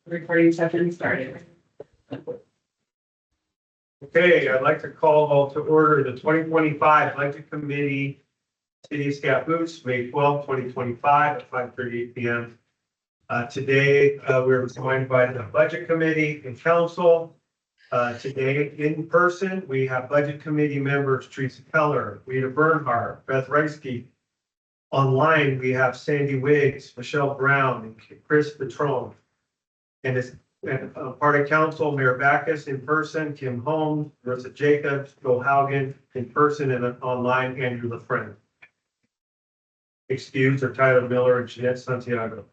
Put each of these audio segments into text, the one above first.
Recording session started. Okay, I'd like to call to order the 2025 Budget Committee, City of Scappoose, May 12, 2025 at 5:38 p.m. Today, we're joined by the Budget Committee and Council. Today, in person, we have Budget Committee members Teresa Keller, Rita Bernhardt, Beth Reisky. Online, we have Sandy Wiggs, Michelle Brown, and Chris Petrone. And as part of council, Mayor Backus in person, Kim Holmes, Marissa Jacobs, Joel Haugen in person, and online, Andrew LaFrenne. Excused are Tyler Miller and Jeanette Santiago.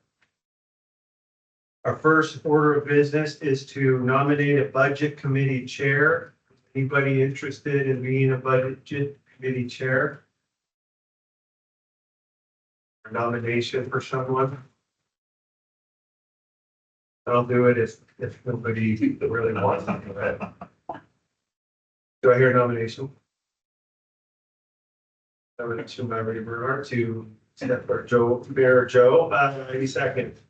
Our first order of business is to nominate a budget committee chair. Anybody interested in being a budget committee chair? A nomination for someone? I'll do it if nobody really wants to do it. Do I hear a nomination? Nomination by Rita Bernhardt to step for Mayor Joe. Any second?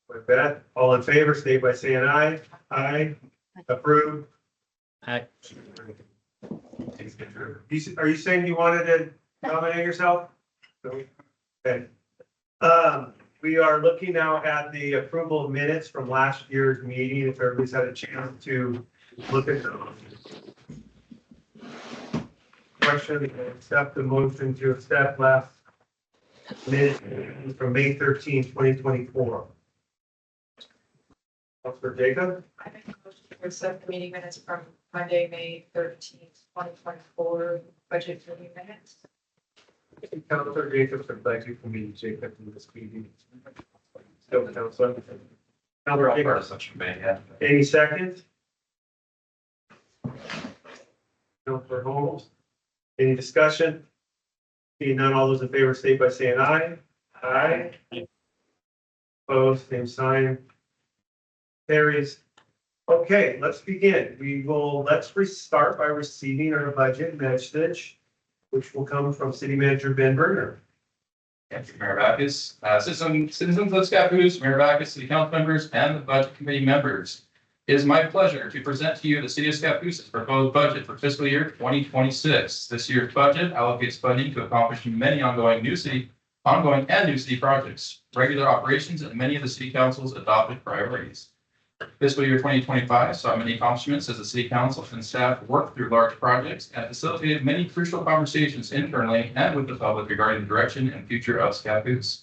With that, all in favor, state by saying aye. Aye. Approved. Aye. Are you saying you wanted to nominate yourself? Okay. We are looking now at the approval of minutes from last year's meeting. If everybody's had a chance to look at those. Question, accept the motion to accept last minutes from May 13, 2024. Councilor Jacob? I make a motion to accept the meeting minutes from Monday, May 13th, 2024, budget committee minutes. Councilor Jacobs, I'd like you for me, Jacob, in this meeting. Still, Councilor. Councilor Jacobs, any second? Councilor Holmes, any discussion? Seeing none, all those in favor state by saying aye. Aye. Opposed, same sign. Carries. Okay, let's begin. Let's restart by receiving our budget message, which will come from City Manager Ben Berger. Thank you, Mayor Backus. Citizens of Scappoose, Mayor Backus, City Council members, and the Budget Committee members. It is my pleasure to present to you the City of Scappoose proposed budget for fiscal year 2026. This year's budget allocates funding to accomplish many ongoing and new city projects, regular operations, and many of the City Council's adopted priorities. Fiscal year 2025 saw many accomplishments as the City Council and staff worked through large projects and facilitated many crucial conversations internally and with the public regarding the direction and future of Scappoose.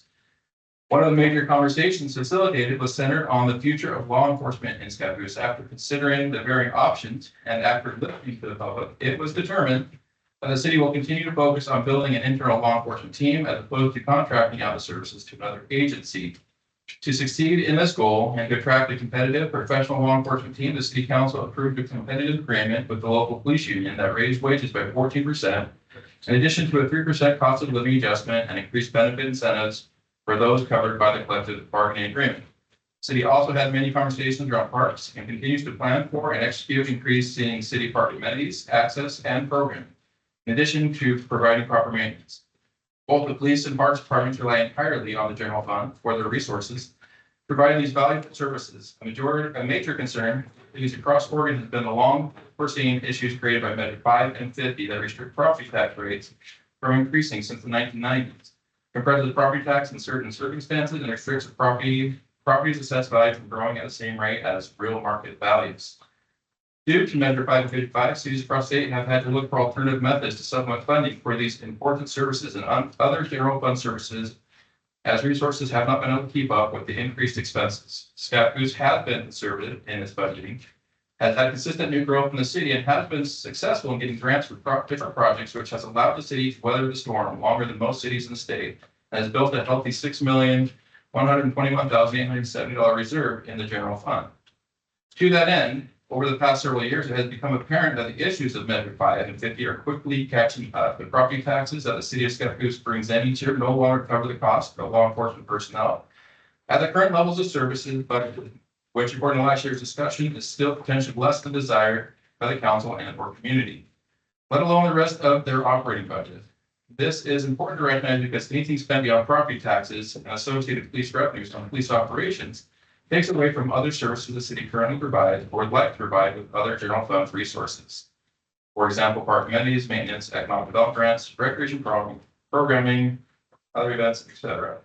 One of the major conversations facilitated was centered on the future of law enforcement in Scappoose. After considering the varying options and after listening to the public, it was determined that the city will continue to focus on building an internal law enforcement team as opposed to contracting out the services to another agency. To succeed in this goal and to attract a competitive professional law enforcement team, the City Council approved a competitive agreement with the local police union that raised wages by 14%, in addition to a 3% cost of living adjustment and increased benefit incentives for those covered by the collective bargaining agreement. The city also had many conversations around parks and continues to plan for and execute increasing city park amenities, access, and programming, in addition to providing proper maintenance. Both the police and parks departments rely entirely on the general fund for their resources, providing these valuable services. A major concern is across Oregon has been the long foreseen issues created by Measure 5 and 50 that restrict property tax rates from increasing since the 1990s. Compresses the property tax in certain circumstances and restricts the property's assessed value from growing at the same rate as real market values. Due to Measure 5 and 55, cities across the state have had to look for alternative methods to supplement funding for these important services and other general fund services, as resources have not been able to keep up with the increased expenses. Scappoose has been conservative in its budgeting, has had consistent new growth in the city, and has been successful in getting grants for different projects, which has allowed the city to weather the storm longer than most cities in the state, and has built a healthy $6,121,870 reserve in the general fund. To that end, over the past several years, it has become apparent that the issues of Measure 5 and 50 are quickly catching up. The property taxes that the city of Scappoose brings in each year no longer cover the cost of law enforcement personnel at the current levels of services budgeted, which according to last year's discussion is still potentially less than desired by the council and the community, let alone the rest of their operating budget. This is important to recognize because anything spent beyond property taxes and associated police revenues on police operations takes away from other services the city currently provides or would like to provide with other general fund resources. For example, park amenities, maintenance, economic development grants, recreation programming, other events, etc.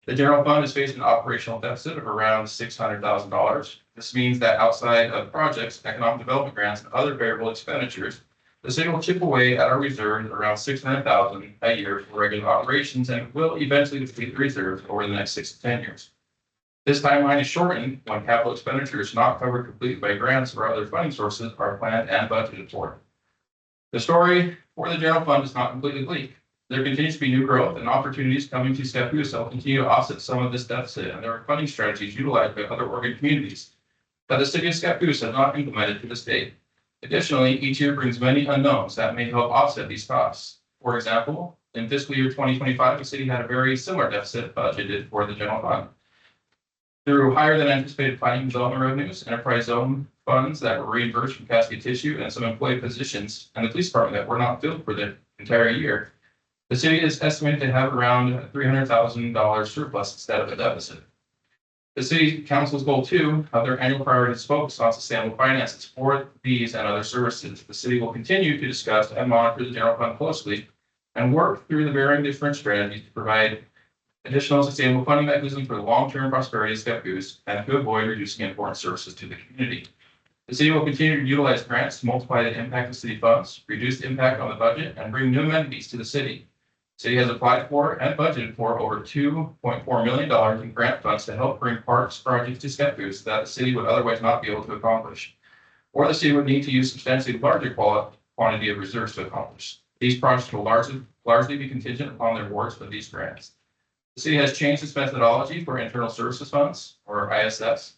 The general fund is facing an operational deficit of around $600,000. This means that outside of projects, economic development grants, and other variable expenditures, the city will chip away at our reserves around $600,000 a year for regular operations and will eventually deplete the reserves over the next 6 to 10 years. This timeline is shortened when capital expenditures not covered completely by grants or other funding sources are planned and budgeted for. The story for the general fund is not completely bleak. There continues to be new growth and opportunities coming to Scappoose that will continue to offset some of this deficit, and there are funding strategies utilized by other Oregon communities that the city of Scappoose has not implemented to this date. Additionally, each year brings many unknowns that may help offset these costs. For example, in fiscal year 2025, the city had a very similar deficit budgeted for the general fund. Through higher than anticipated planning and development revenues, enterprise zone funds that were reimbursed from Cascade Tissue, and some employee positions and the police department that were not filled for the entire year, the city is estimated to have around $300,000 surplus instead of a deficit. The city council's goal too of their annual priorities focus on sustainable finances for these and other services. The city will continue to discuss and monitor the general fund closely and work through the varying different strategies to provide additional sustainable funding mechanisms for the long-term prosperity of Scappoose and to avoid reducing important services to the community. The city will continue to utilize grants to multiply the impact of city funds, reduce the impact on the budget, and bring new amenities to the city. The city has applied for and budgeted for over $2.4 million in grant funds to help bring parks projects to Scappoose that the city would otherwise not be able to accomplish, or the city would need to use substantially larger quantity of reserves to accomplish. These projects will largely be contingent upon the awards of these grants. The city has changed its methodology for internal services funds, or ISFs,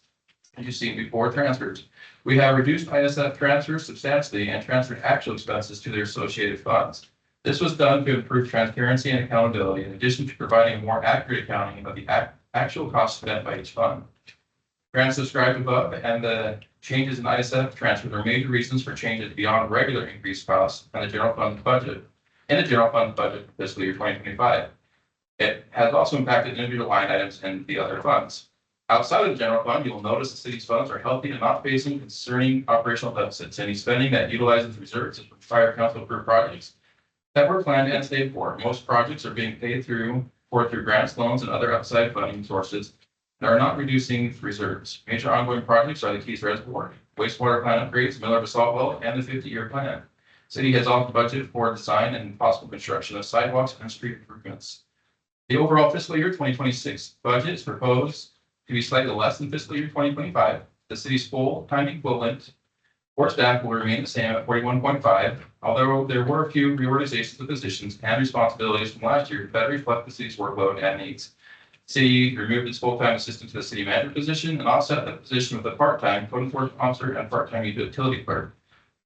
as you've seen before transfers. We have reduced ISF transfers substantially and transferred actual expenses to their associated funds. This was done to improve transparency and accountability, in addition to providing a more accurate accounting of the actual costs spent by each fund. Grants described above and the changes in ISF transfers are major reasons for changes beyond regular increased costs in the general fund budget for fiscal year 2025. It has also impacted individual line items in the other funds. Outside of the general fund, you will notice the city's funds are healthy and not facing concerning operational deficits. Any spending that utilizes reserves is from prior council approved projects that were planned and saved for. Most projects are being paid through grants, loans, and other outside funding sources and are not reducing reserves. Major ongoing projects are the Keys Reservoir, wastewater plant upgrades, Miller Basalt Well, and the 50-year plan. City has also budgeted for design and possible construction of sidewalks and street improvements. The overall fiscal year 2026 budget is proposed to be slightly less than fiscal year 2025. The city's full-time equivalent for staff will remain the same at 41.5, although there were a few reorganizations of positions and responsibilities from last year to better reflect the city's workload and needs. City removed its full-time assistant to the city manager position and offset that position with a part-time code enforcement officer and part-time utility clerk.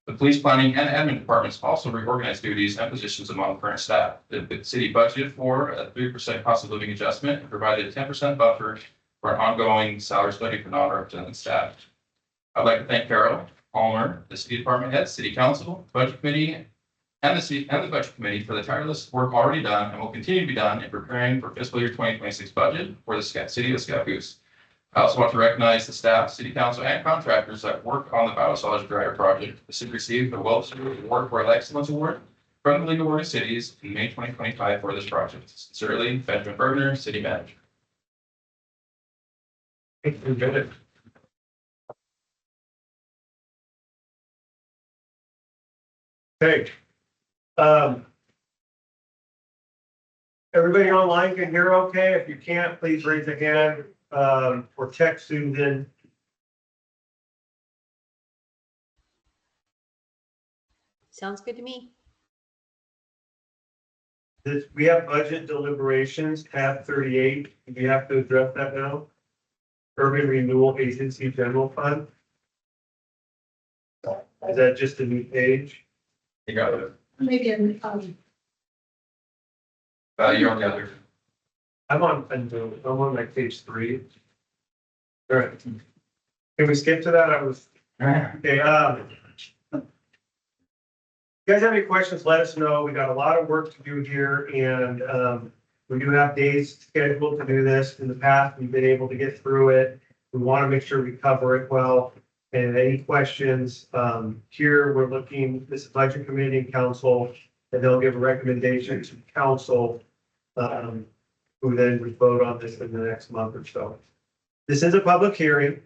The police planning and admin departments also reorganized duties and positions among current staff. The city budgeted for a 3% cost of living adjustment and provided a 10% buffer for an ongoing salary study for non-represented staff. I'd like to thank Carol Palmer, the city department head, city council, budget committee, and the budget committee for the tireless work already done and will continue to be done in preparing for fiscal year 2026 budget for the city of Scappoose. I also want to recognize the staff, city council, and contractors that work on the Biosolid Dryer project. The city received the well-deserved Award for Excellence Award from the League of Oregon Cities in May 2025 for this project. Sincerely, Benjamin Bergner, city manager. Thank you, Bennett. Okay. Everybody online can hear okay? If you can't, please raise a hand, or text Susan. Sounds good to me. We have budget deliberations, tab 38. Do you have to address that now? Urban Renewal Agency General Fund. Is that just a new page? You got it. Maybe You're on the other. I'm on like page 3. All right. Can we skip to that? Okay. If you guys have any questions, let us know. We got a lot of work to do here, and we do have days scheduled to do this. In the past, we've been able to get through it. We want to make sure we cover it well. And any questions, here we're looking, this is budget committee and council, and they'll give a recommendation to council, who then would vote on this in the next month or so. This is a public hearing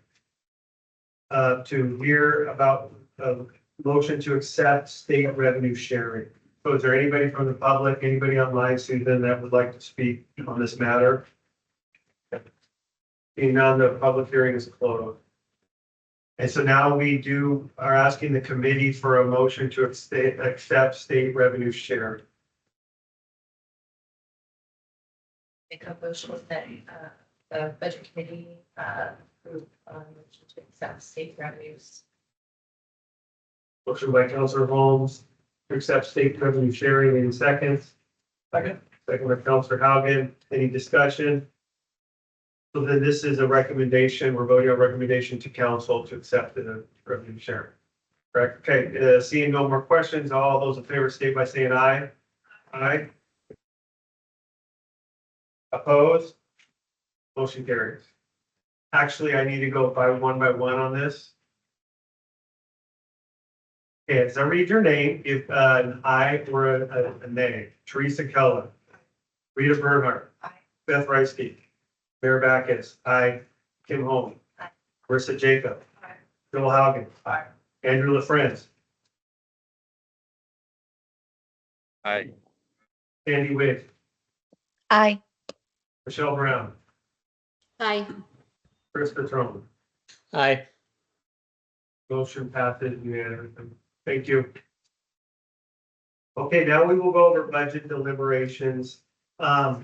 to hear about a motion to accept state revenue sharing. So is there anybody from the public, anybody online, Susan, that would like to speak on this matter? Being none, the public hearing is closed. And so now we are asking the committee for a motion to accept state revenue share. Make a motion that, the budget committee, approve, motion to accept state revenues. Motion by Councilor Holmes to accept state revenue sharing. Any seconds? Second. Second by Councilor Haugen. Any discussion? So then this is a recommendation. We're voting on recommendation to council to accept the revenue sharing. Correct? Okay, seeing no more questions, all those in favor state by saying aye. Aye. Opposed? Motion carries. Actually, I need to go by one on this. Okay, as I read your name, if an aye or a nay, Teresa Keller, Rita Bernhardt, Aye. Beth Reisky, Mayor Backus, aye, Kim Holmes, Aye. Marissa Jacob, Aye. Bill Haugen, Aye. Andrew LaFrance, Aye. Sandy Witt, Aye. Michelle Brown, Aye. Chris Petrone. Aye. Motion passes unanimously. Thank you. Okay, now we will go over budget deliberations. Do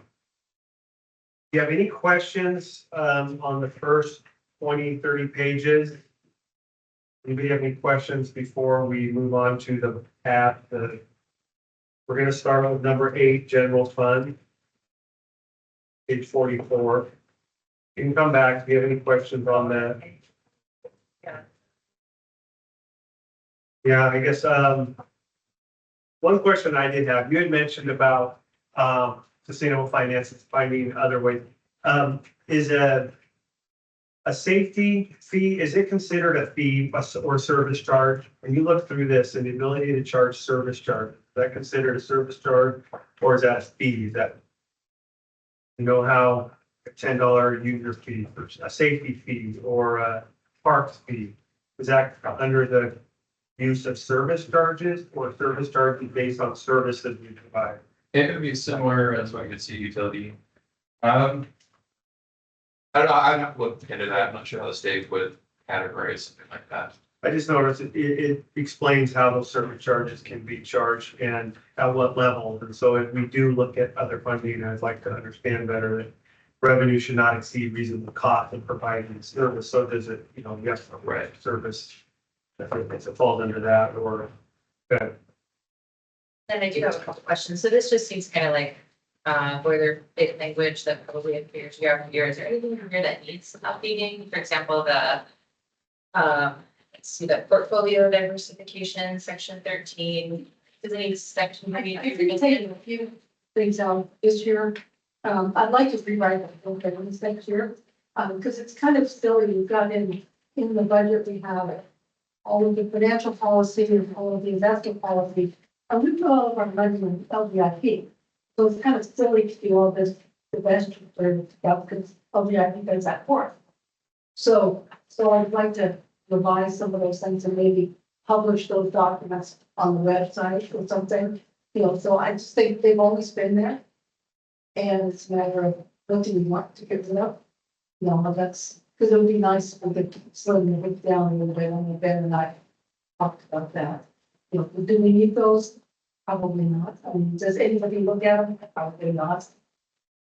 you have any questions on the first 20, 30 pages? Anybody have any questions before we move on to the path? We're going to start with number 8, general fund. Page 44. You can come back if you have any questions on that. Yeah, I guess, one question I did have, you had mentioned about, sustainable finances, finding other ways. Is a safety fee, is it considered a fee or service charge? When you look through this and the ability to charge service charge, is that considered a service charge or is that a fee? Is that, you know, how a $10 user fee, or a safety fee or a parks fee, is that under the use of service charges or service charges based on services we provide? It would be similar as what you could see utility. I don't know, I've not looked into that. I'm not sure how the state would categorize something like that. I just noticed it explains how those service charges can be charged and at what level. And so if we do look at other funding, I'd like to understand better that revenue should not exceed reasonable cost in providing service. So does it, you know, yes, Right. service, if it falls under that or, okay. Then I do have a couple questions. So this just seems kind of like, boilerplate language that probably appears year after year. Is there anything in here that needs updating? For example, the, let's see, the portfolio diversification, section 13. Does it need section? I think taking a few things out this year. I'd like to rewrite the whole thing this next year, because it's kind of silly. We've got in the budget, we have all of the financial policy and all of the investment policy. And we put all of our money in LVIP. So it's kind of silly to do all this investment stuff because LVIP does that for us. So I'd like to revise some of those things and maybe publish those documents on the website or something. You know, so I just think they've always been there. And it's a matter of what do we want to give it up? You know, that's because it would be nice if we could slow it down a little bit. And Ben and I talked about that. You know, do we need those? Probably not. I mean, does anybody look at them? Probably not.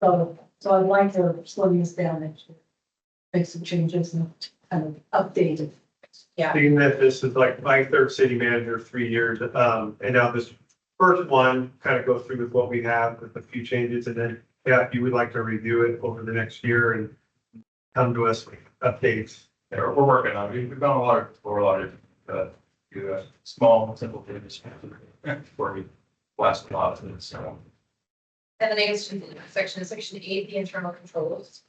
So I'd like to slow this down and make some changes and kind of update it. Yeah. Seeing that this is like my third city manager, 3 years, and now this first one kind of go through with what we have with a few changes, and then, yeah, if you would like to review it over the next year and come to us with updates. Yeah, we're working on it. We've done a lot of small, simple things before we blast a lot of it. So And then I guess section 8, the internal controls.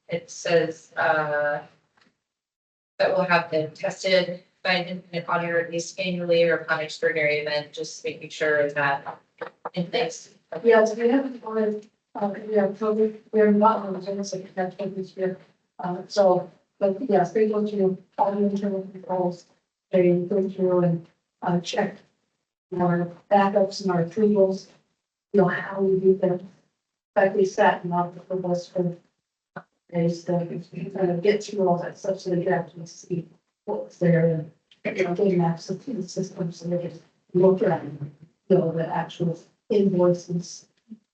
It says, that will have been tested by an independent auditor at least annually or upon extraordinary event, just making sure that in place. Yes, we haven't wanted, we have COVID, we have not on the agenda, so we have COVID this year. So, but yes, they go through all the internal controls, they go through and, check our backups and our approvals, you know, how we do them. In fact, we sat in our approvals for days to kind of get through all that stuff, so they could actually see what's there and, you know, getting access to the system, so they can look at, you know, the actual invoices,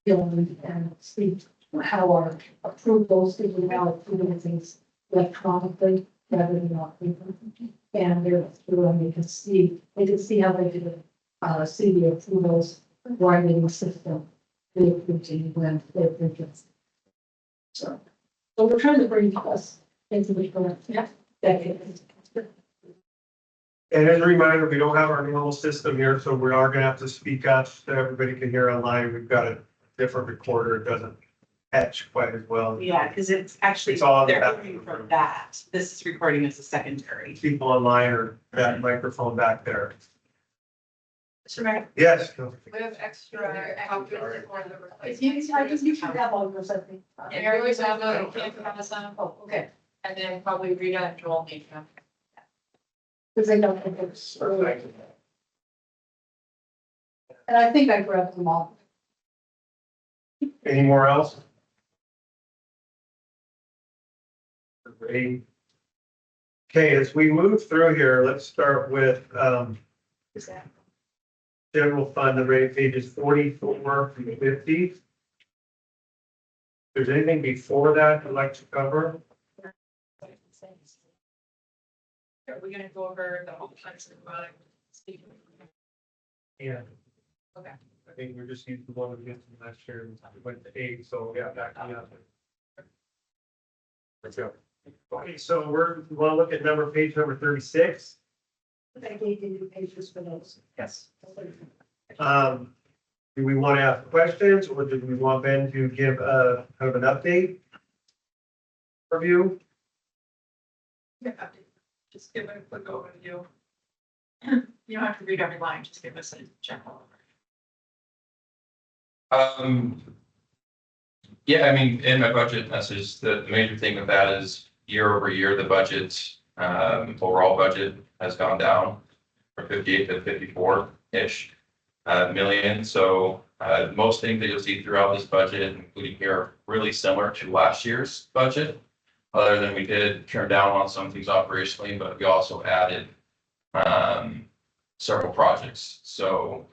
billing, and see how our approvals, if we now approving things electronically rather than on paper. And they're through and they can see how they did, see the approvals right in the system. They approved it when they approved it. So we're trying to bring us into the current decade. And as a reminder, we don't have our normal system here, so we are gonna have to speak up so everybody can hear online. We've got a different recorder. It doesn't etch quite as well. Yeah, because it's actually, It's all in the they're back of hearing the from room. that. This is recording as a secondary. People online or that microphone back there. Mr. Mayor, Yes. we have extra copies for the If you, I just, you should have all yours, I think. And we always have a camp Amazon, Oh, okay, and then probably Rita and Joel need them. because they don't think it's early. And I think I grabbed them all. Any more else? Great. Okay, as we move through here, let's start with, Is that? general fund, the rate pages 44 through 50. If there's anything before that you'd like to cover? Are we gonna go over the whole bunch of Yeah. Okay. I think we're just using the one we did from last year, and we went to 8, so yeah, back up. Let's go. Okay, so we want to look at page number 36. I gave you pages for those. Yes. Do we want to ask questions, or do we want Ben to give a kind of an update? Review? Just give it a quick overview. You don't have to read every line, just give us a general. Yeah, I mean, in my budget message, the major thing with that is year over year, the budget, overall budget has gone down from 58 to 54-ish million. So most things that you'll see throughout this budget, including here, are really similar to last year's budget. Other than we did turn down on some things operationally, but we also added several projects. So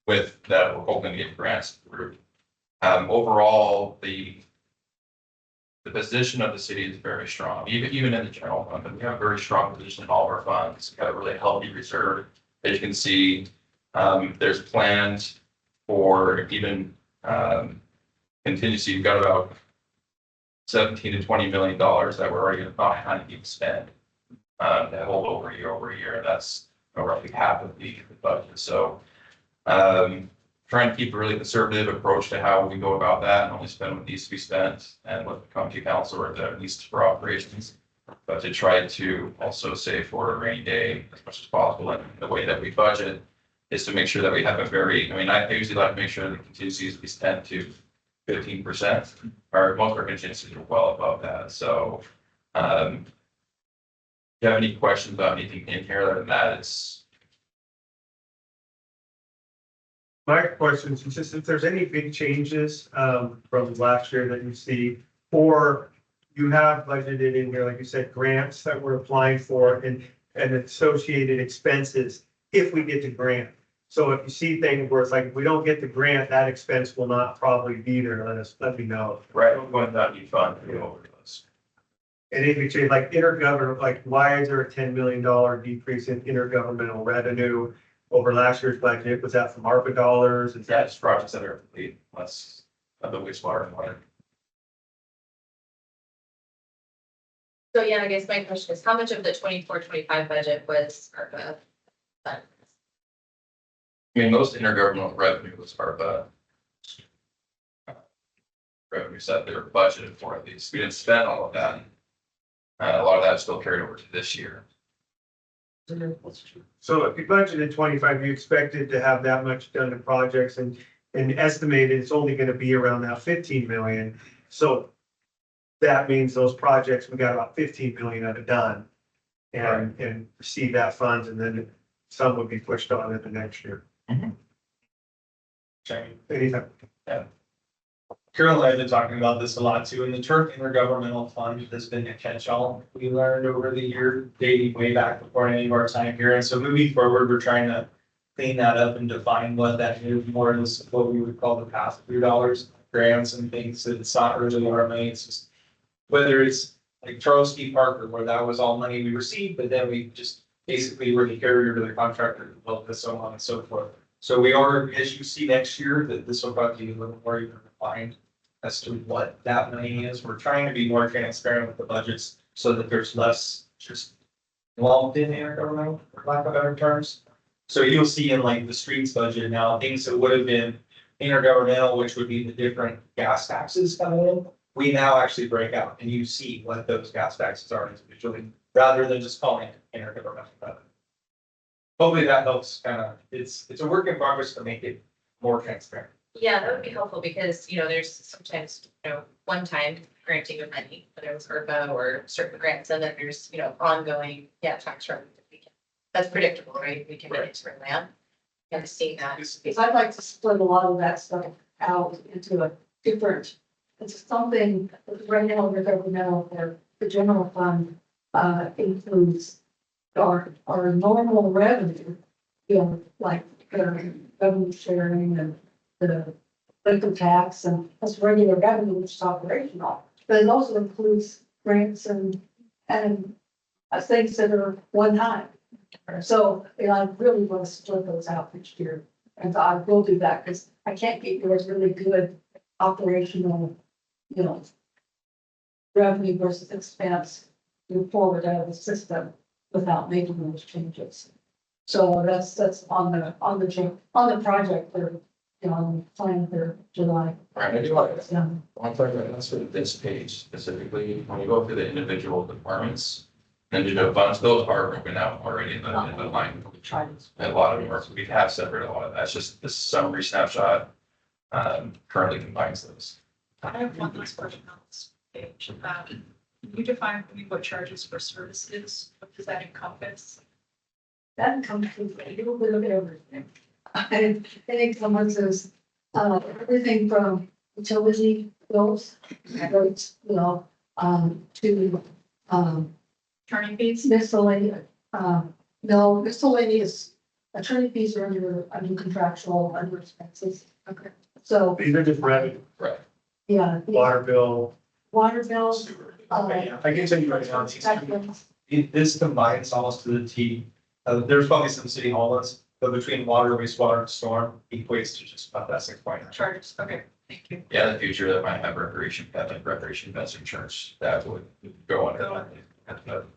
with that, we're hoping to get grants through. Overall, the position of the city is very strong, even in the general fund, but we have a very strong position in all of our funds. We've got a really healthy reserve. As you can see, there's plans for even contingency. We've got about $17 to $20 million that we're already behind to spend that hold over year. That's roughly half of the budget. So trying to keep a really conservative approach to how we go about that and only spend what needs to be spent and what the company council or the needs for operations. But to try to also save for a rainy day as much as possible. And the way that we budget is to make sure that we have a very, I usually like to make sure that the contingencies we spend to 15%, or most of our contingencies are well above that. So if you have any questions about anything in here other than that, it's My question is just if there's any big changes from last year that you see, or you have budgeted in here, like you said, grants that we're applying for and associated expenses if we get the grant. So if you see things where it's like, if we don't get the grant, that expense will not probably be there. Let me know. right. We're going to that new fund to go over those. And if you change like intergovernmental, like why is there a $10 million decrease in intergovernmental revenue over last year's budget? Was that from ARPA dollars? Is Yeah, that just projects that are complete, less of the wastewater and water. So yeah, I guess my question is, how much of the 24-25 budget was ARPA funds? Most intergovernmental revenue was ARPA revenue set they were budgeted for at least. We didn't spend all of that. A lot of that is still carried over to this year. So if you budgeted 25, you expected to have that much done in projects and estimated it's only gonna be around that 15 million. So that means those projects, we got about 15 million of it done. And receive that funds, and then some would be pushed on into next year. Mhm. Anything. Carol and I have been talking about this a lot too, and the Turk Intergovernmental Fund has been a catch-all. We learned over the year, dating way back before any of our time here, and so moving forward, we're trying to clean that up and define what that is, more as what we would call the pass-through dollars, grants and things, that it's not really our money, it's just whether it's like Charles T. Parker, where that was all money we received, but then we just basically were the carrier to the contractor, to build this, so on and so forth. So we are, as you see next year, that this will probably be a little more even refined as to what that money is. We're trying to be more transparent with the budgets so that there's less just lumped in intergovernmental, for lack of better terms. So you'll see in like the streets budget now, things that would have been intergovernmental, which would be the different gas taxes coming in. We now actually break out and you see what those gas taxes are individually, rather than just calling it intergovernmental revenue. Hopefully that helps kind of, it's a work in progress to make it more transparent. Yeah, that would be helpful because, there's sometimes, one-time granting of money, whether it was ARPA or certain grants, and then there's, ongoing, tax revenue. that we can- That's predictable, right? We can get into our land. And seeing that. Because I'd like to split a lot of that stuff out into a different, it's something that right now the governmental or the general fund includes our normal revenue, like revenue sharing and the income tax, and that's regular revenue, which is operational. But it also includes grants and things that are one time. So, I really want to split those out next year. And I will do that because I can't get yours really good operational, revenue versus expense move forward out of the system without making those changes. So that's on the project for, on the plan for July. Right, I do like that. Yeah. One thing that's for this page specifically, when you go through the individual departments, then you know, funds, those are broken out already in the line. A lot of them are, we have separate a lot of that's just the summary snapshot. Currently combines those. I have one last question on this page. Can you define for me what charges for services, what does that encompass? That comes through a little bit of everything. And I think someone says, everything from utility bills, roads, to, Attorney fees? miscellaneous, no, miscellaneous, attorney fees are under contractual, under expenses. Okay. So, These are just revenue, Right. yeah. water bill. Water bills, Sewer. Yeah, I can tell you right now, inspections, this combines almost to the T. There's probably some city hall ones, but between water, wastewater and storm equates to just about that 6.9. Charges, okay, thank you. Yeah, in the future, that might have recreation, like recreation events insurance, that would go under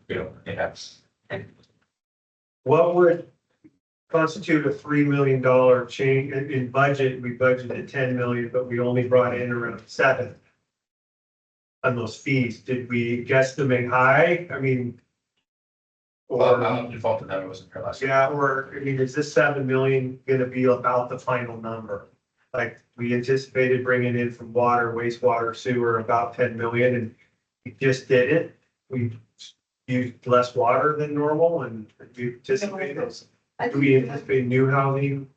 Go that. Yeah. What would constitute a $3 million change in budget? We budgeted 10 million, but we only brought in around 7 on those fees. Did we guesstimate high? I mean, Well, or, I'm default to them, it wasn't here last year. yeah, or, is this 7 million gonna be about the final number? Like, we anticipated bringing in from water, wastewater, sewer, about 10 million, and we just did it. We used less water than normal, and we anticipated, I do we anticipate new housing?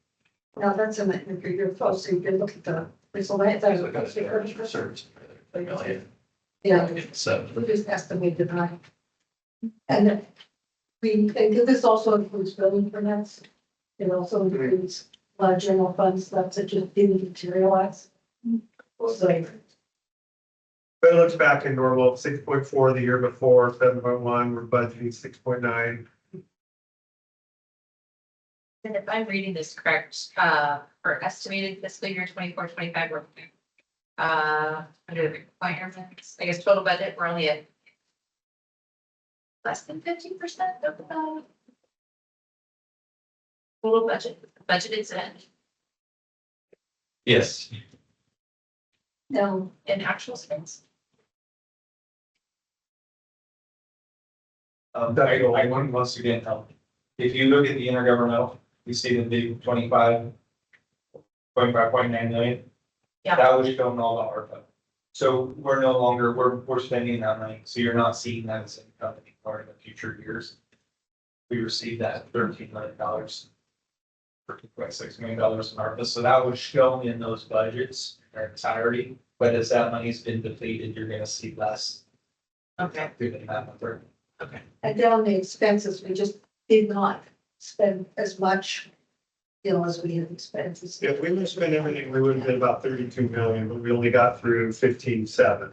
now that's in the, you're supposed to, you can look at the, miscellaneous. So it goes there for service, $3 million. Yeah. So, We just estimated high. And because this also includes building permits. It also includes general fund stuff that just didn't materialize. So, But it looks back in normal, 6.4 the year before, 7.1, we're budgeting 6.9. And if I'm reading this correct, for estimated fiscal year 24-25, we're under the requirements, I guess total budget, we're only at less than 50% of the total budgeted spend yes, no, in actual spends. I want once again, if you look at the intergovernmental, you see the big 25.9 million. Yeah. That was shown all the ARPA. So we're no longer, we're spending that money, so you're not seeing that as income part in the future years. We received that $13 million, $13.6 million in ARPA, so that was shown in those budgets in their entirety. But as that money's been depleted, you're gonna see less. Okay. Through the map. And down the expenses, we just did not spend as much, as we had expenses. If we would have spent everything, we would have been about 32 million, but we only got through 15.7.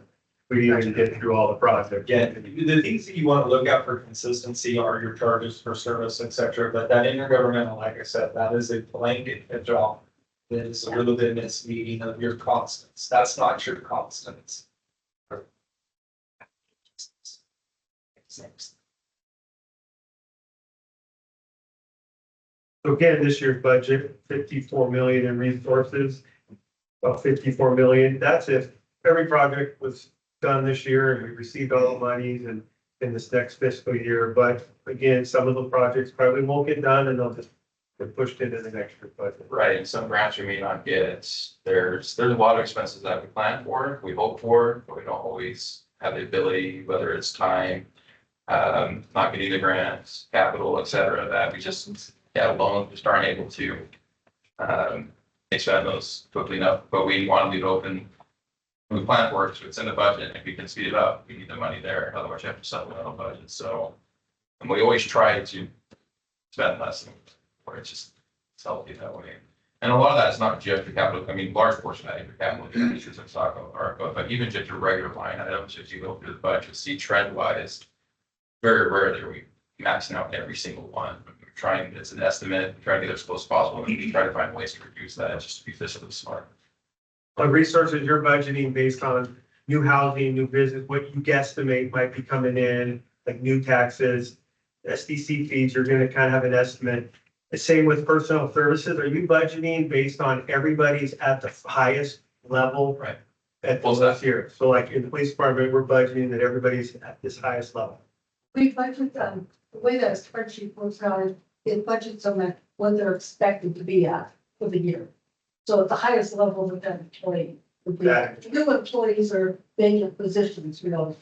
We didn't even get through all the projects. Yeah, the things that you want to look at for consistency are your charges for service, et cetera, but that intergovernmental, like I said, that is a blanket job. That is a little bit misleading of your constants, that's not your constants. So again, this year's budget, 54 million in resources. About 54 million, that's if every project was done this year and we received all the monies and in this next fiscal year. But again, some of the projects probably won't get done and they'll just get pushed into the next year's budget. Right, and some grants we may not get. There's a lot of expenses that we plan for, we hope for, but we don't always have the ability, whether it's time, not getting the grants, capital, et cetera, that we just, loans just aren't able to expend those quickly enough, but we want to leave it open. We plan for it, so it's in the budget, and if we can speed it up, we need the money there, otherwise you have to supplemental budget, so. And we always try to spend less, where it's just healthy that way. And a lot of that is not just your capital, I mean, large portion of that, your capital expenditures like stock are, but even just your regular line items, if you go through the budget, see trend wise, very rarely are we maxing out every single one. We're trying, it's an estimate, trying to get as close as possible, and we try to find ways to reduce that, just to be fiscally smart. On resources, you're budgeting based on new housing, new business, what you guesstimate might be coming in, like new taxes, SDC fees, you're gonna kind of have an estimate. The same with personnel services. Are you budgeting based on everybody's at the highest level? Right. At the What's last that? year? So like in the police department, we're budgeting that everybody's at this highest level. We budget, the way that spreadsheet works out, it budgets them at what they're expected to be at for the year. So at the highest level of that employee would be, That- new employees are vacant positions, So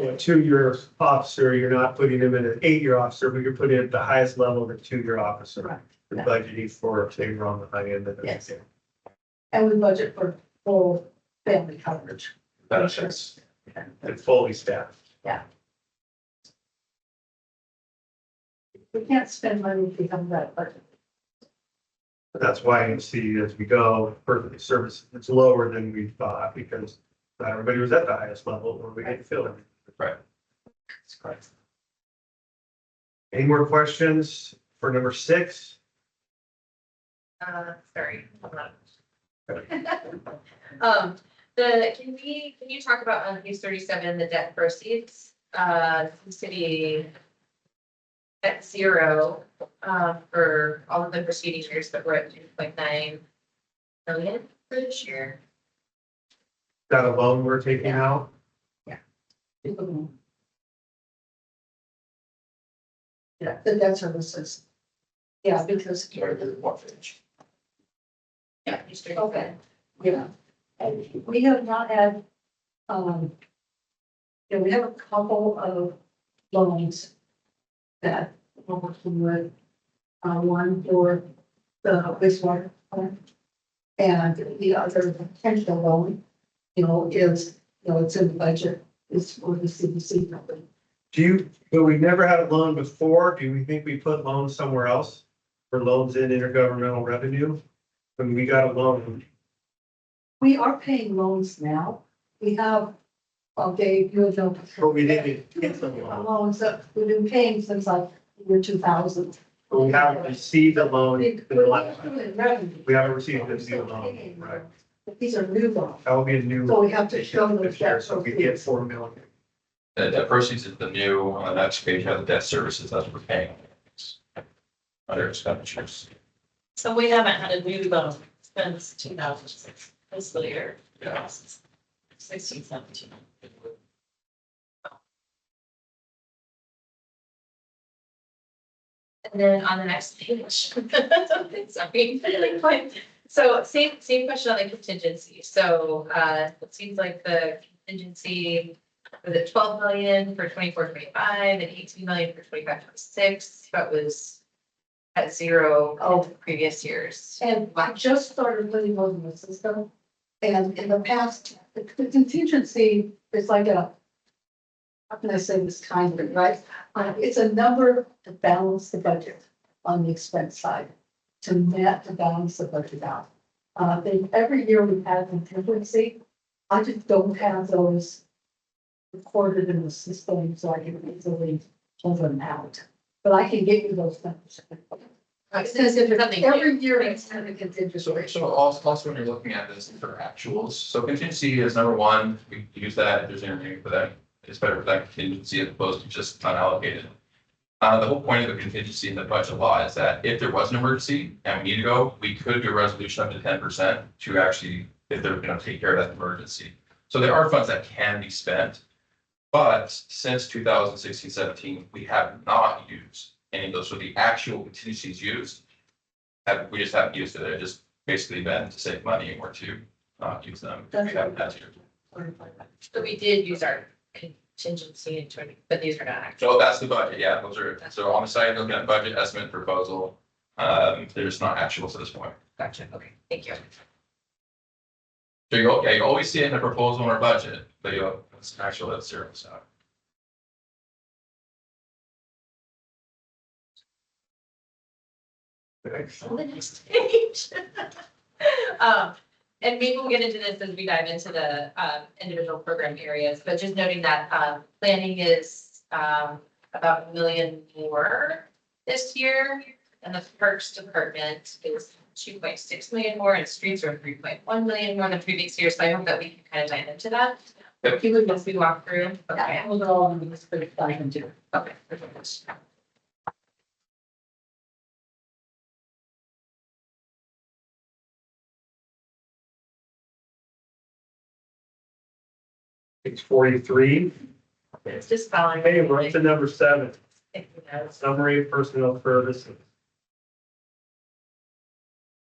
a 2-year officer, you're not putting them in an 8-year officer, but you're putting him at the highest level of a 2-year officer. Right. You're Yeah. budgeting for, say, we're on the high end of it. Yes. And we budget for full family coverage. Benefits. And fully staffed. We can't spend money beyond that budget. That's why you see as we go, for the service, it's lower than we thought because not everybody was at the highest level or we didn't fill it. Right. That's correct. Any more questions for number 6? Sorry. hold on. Can you talk about on page 37, the debt proceeds, seems to be at 0, for all of the preceding years, but we're at 2.9 million for this year. That a loan we're taking out? Yeah, the debt services. Yeah, because, Sorry, there's one page. Yeah. page 37. okay, yeah. And we have not had, we have a couple of loans that we're working with. One for the wastewater plant. And the other potential loan, is, it's in the budget, is for the CDC company. But we've never had a loan before. Do we think we put loans somewhere else for loans in intergovernmental revenue? When we got a loan, We are paying loans now. We have, Dave, you know. but we didn't get the loan. Loans that we've been paying since like year 2000. But we haven't received a loan. in the last- Revenue. We haven't received a We're new still loan, paying right? them. But these are new loans, That will be a new. so we have to show those this year, debt So we get proceeds. 4 million. The debt proceeds is the new, on the next page, have the debt services, that's what we're paying. Under expenditures. So we haven't had a new loan since 2006 fiscal year. Yeah. 16, 17. And then on the next page, sorry. So same question on the contingency. So, it seems like the contingency was at 12 million for 24-25 and 18 million for 25-26, but was at zero in the previous years. And I just started putting those in the system. And in the past, the contingency is like a, how can I say this kindly, right? It's a number to balance the budget on the expense side, to balance the budget out. Every year we have contingency. I just don't have those recorded in the system, so I can easily pull them out. But I can get you those numbers. Every year it's kind of contingency. So also when you're looking at this for actuals, so contingency is number one, we use that if there's anything for that. It's better for that contingency as opposed to just unallocated. The whole point of the contingency in the budget law is that if there was an emergency and we need to go, we could do a resolution up to 10% to actually, if they're gonna take care of that emergency. So there are funds that can be spent. But since 2016-17, we have not used any of those. So the actual contingencies used, we just haven't used it. They're just basically been to save money or to not use them. We haven't had to. So we did use our contingency in 20, but these are not actual. So that's the budget, yeah, those are, so on the side, looking at budget estimate proposal, they're just not actuals at this point. Gotcha, okay, thank you. So you always see it in the proposal or budget, but it's actual at zero, so. On the next page. And maybe we'll get into this as we dive into the individual program areas, but just noting that planning is about $1 million more this year. And the parks department is 2.6 million more, and streets are 3.1 million more than previous years. So I hope that we can kind of dive into that. Yep. You would just be walk through. Yeah, Okay. we'll go on this for the dive into. Okay. Perfect. Page 43. It's just following. Hey, we're up to number 7, If you know. summary of personnel services.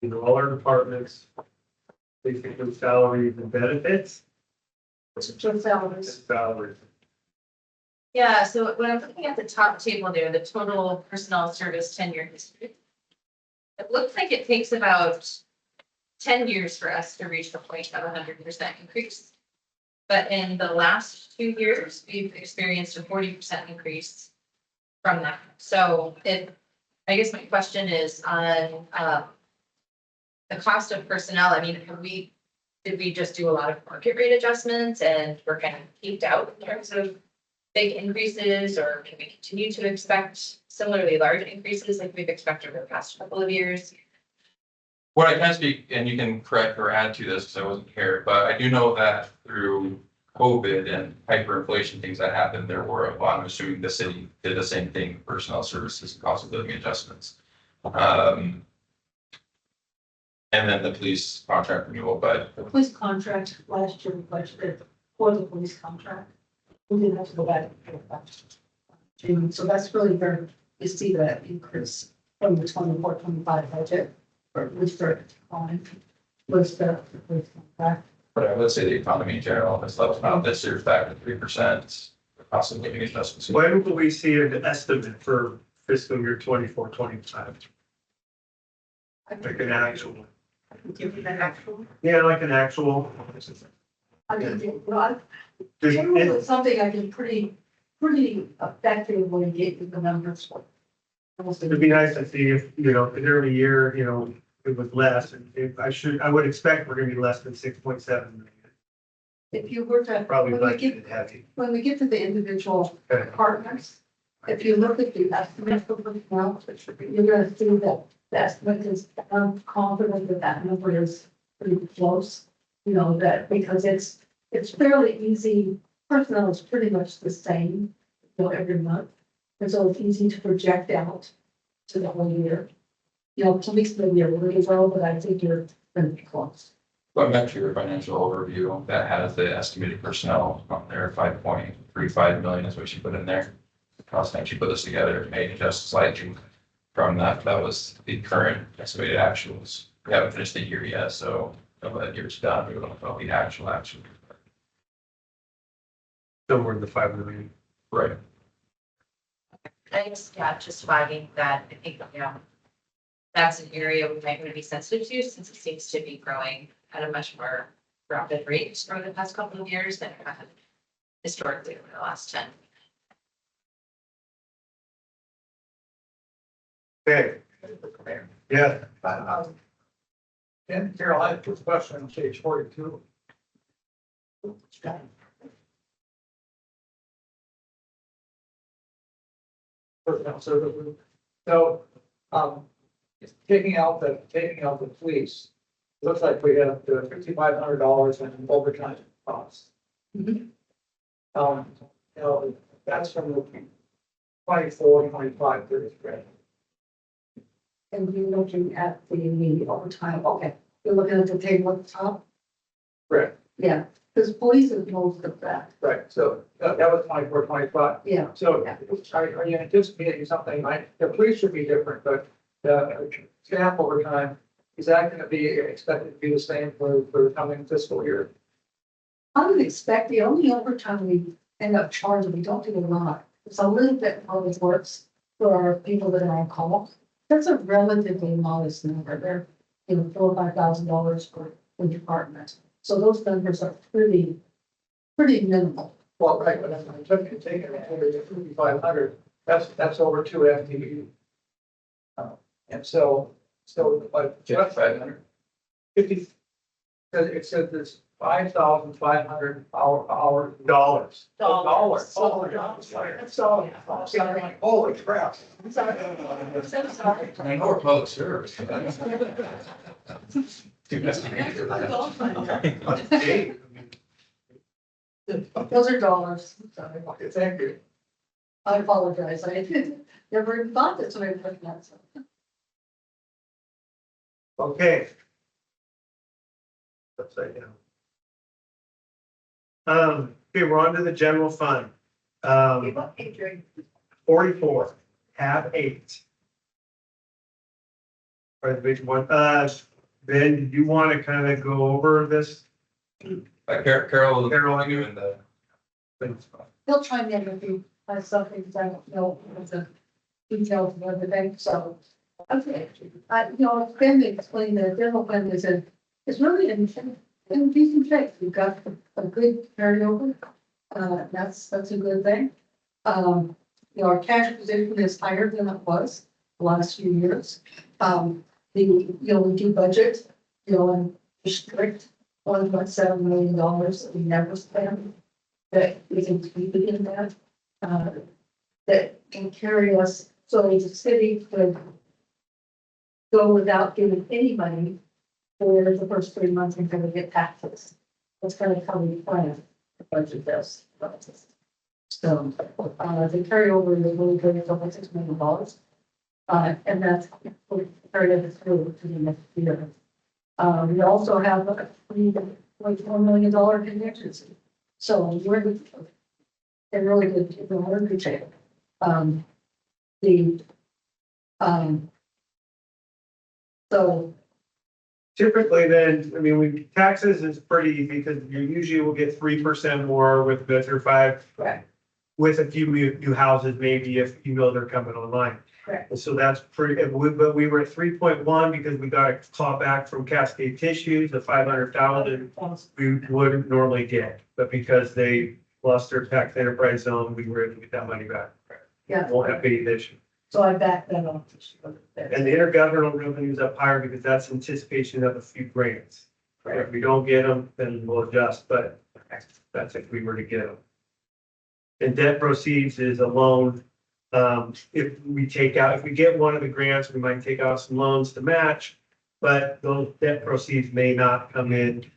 In all our departments, basically salaries and benefits. Just salaries. Salaries. Yeah, so when I'm looking at the top table there, the total personnel service 10-year history. It looks like it takes about 10 years for us to reach the point of 100% increase. But in the last 2 years, we've experienced a 40% increase from that. So I guess my question is on the cost of personnel. I mean, did we just do a lot of market rate adjustments and we're kind of peaked out in terms of big increases, or can we continue to expect similarly large increases like we've expected over the past couple of years? What I can speak, and you can correct or add to this because I wasn't here, but I do know that through COVID and hyperinflation things that happened, there were, well, I'm assuming the city did the same thing, personnel services, and cost of living adjustments. And then the police contract renewal, but The police contract last year, we budgeted for the police contract. We didn't have to go back and pay it back. So that's really where you see that increase from the 24-25 budget, or we started on, was the police contract. but I would say the economy in general has leveled out this year's back to 3%. Cost of living adjustments. When will we see an estimate for fiscal year 24-25? Like an actual, Give you that actual. yeah, like an actual. I mean, well, Does generally, it- it's something I can pretty effectively get you the numbers for. It'd be nice to see if, if every year, it was less, and I would expect we're gonna be less than 6.7 million. If you were to, Probably when we get, budgeted heavy. when we get to the individual Okay. partners, if you look at the estimate for personnel, you're gonna see that the estimate is, I'm confident that that number is pretty close. That because it's fairly easy, personnel is pretty much the same, every month. And so it's easy to project out to the whole year. Police maybe a little low, but I think you're gonna be close. Going back to your financial overview, that has the estimated personnel on there, 5.35 million is what she put in there. Cost time she put this together, may adjust slightly from that. That was the current estimated actuals. We haven't finished the year yet, so until that year's done, we don't know the actual. Somewhere in the 5 million. Right. Thanks, yeah, just flagging that, I think, you know, that's an area we might want to be sensitive to since it seems to be growing at a much more rapid rate over the past couple of years than it had historically over the last 10. Okay, yeah, And Carol, I have a question on page 42. So, taking out the police, looks like we have the $5,500 in overtime costs. You know, that's from the 24, 25, 30 spread. And you're looking at the overtime, okay, you're looking at the table at the top? Correct. Yeah, because police is most of that, Right, so that was 24, 25. yeah. So are you anticipating something like, the police should be different, but the staff overtime, is that going to be expected to be the same for the coming fiscal year? I would expect the only overtime we end up charging, we don't do a lot. It's a little bit how it works for our people that are on call. That's a relatively modest number. They're, you know, $4,000 or $5,000 for the department. So those numbers are pretty minimal. Well, right, but I'm taking it over to 5,500, that's over 2 FTE. And so, but. 500. 50, it said this 5,500 hour. dollars. Dollars. So- That's all. Holy crap. I'm sorry. I'm so sorry. I know we're public service. Too messy. Those are dollars. I'm sorry. Okay, thank you. I apologize. I never even thought that's what I was looking at. So. Okay. Upside down. Okay, we're on to the general fund. 44, tab 8. Or the big one. Ben, did you want to kind of go over this? Carol, Carol, you in the. He'll chime in if he has something that I don't know with the details of everything, so. Okay, you know, it's been explained that general fund is really in decent shape. We've got a good carryover. That's a good thing. You know, our cash position is higher than it was the last few years. You know, we do budget, you know, and restrict $1.7 million that we never spend. That is included in that, that can carry us, so the city could go without giving any money for the first 3 months until we get taxes. That's kind of how we plan the budget this. So, the carryover is really good, it's over $6 million. And that's carry it through to the next year. We also have a $3.4 million contingency. So we're in really good shape. So Typically then, I mean, taxes is pretty easy because you usually will get 3% more with goods or 5. Correct. With a few new houses, maybe if you know they're coming online. Correct. And so that's pretty, but we were at 3.1 because we got a call back from Cascade Tissues, the 500,000 we wouldn't normally get. But because they lost their tax enterprise zone, we were able to get that money back. yeah, Won't have any this year. so I backed that off. And the intergovernmental revenue is up higher because that's anticipation of a few grants. If we don't get them, then we'll adjust, but that's if we were to get them. And debt proceeds is a loan. If we get one of the grants, we might take out some loans to match. But those debt proceeds may not come in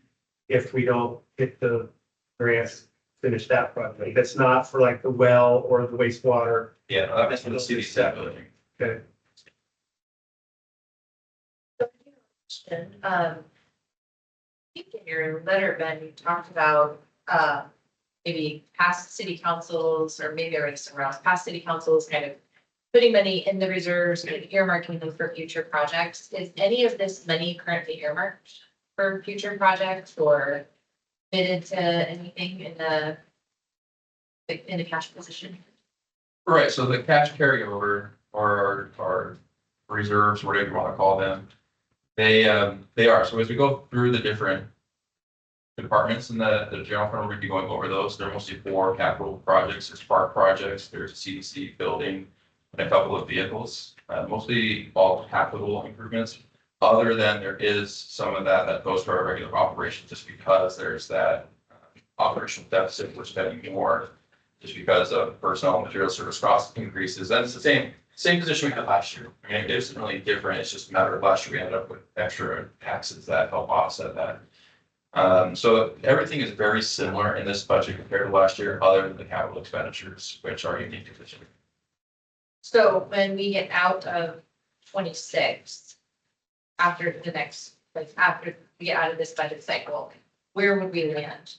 if we don't get the grants, finish that project. That's not for like the well or the wastewater. Yeah, no, that's for the city staff building. Okay. I think in your letter, Ben, you talked about, maybe past city councils, or maybe already somewhere else, past city councils kind of putting money in the reserves and earmarking them for future projects. Is any of this money currently earmarked for future projects or committed to anything in the cash position? Right, so the cash carryover or our reserves, whatever you want to call them, they are. So as we go through the different departments in the general fund, we're going to be going over those. They're mostly for capital projects. There's park projects, there's a CDC building, and a couple of vehicles, mostly all capital improvements. Other than there is some of that goes to our regular operations, just because there's that operational deficit, we're spending more just because of personnel and material service cost increases. And it's the same position we had last year. I mean, it isn't really different. It's just a matter of last year, we ended up with extra taxes that help offset that. So everything is very similar in this budget compared to last year, other than the capital expenditures, which are unique to this year. So when we get out of 26, after the next, like after we get out of this budget cycle, where would we land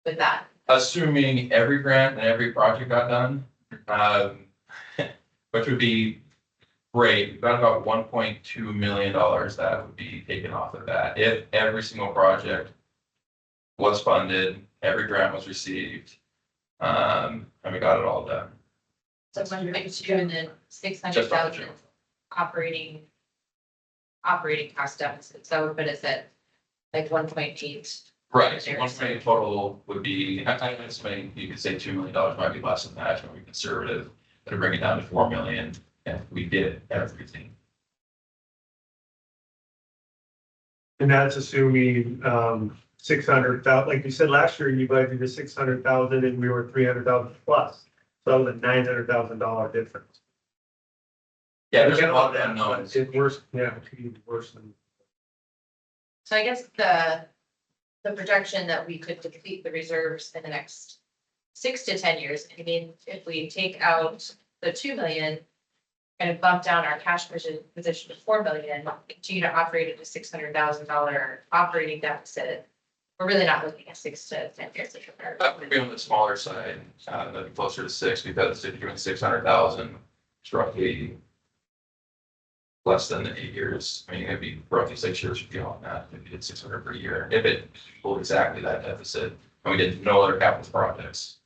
with that? Assuming every grant and every project got done, which would be great, we've got about $1.2 million that would be taken off of that. If every single project was funded, every grant was received, and we got it all done. So 1.2 and then Just on the 600,000 general. operating cost deficit. So what is it? Like 1.8? Right, so 1 million total would be, I'm estimating, you could say $2 million might be less than that, if we're conservative, but to bring it down to 4 million, if we did everything. And that's assuming, 600,000, like you said, last year you budgeted 600,000 and we were 300,000 plus. So that was a $900,000 difference. Yeah, there's a lot of unknowns. It's worse, yeah, it's even worse than. So I guess the projection that we could deplete the reserves in the next 6 to 10 years, I mean, if we take out the 2 million, kind of bump down our cash position to 4 million, continue to operate at a $600,000 operating deficit, we're really not looking at 6 to 10 years. That would be on the smaller side, that'd be closer to 6, because if you're doing 600,000, it's roughly less than 8 years. I mean, it'd be roughly 6 years beyond that, if you did 600 per year, if it equaled exactly that deficit, and we did no other capital projects.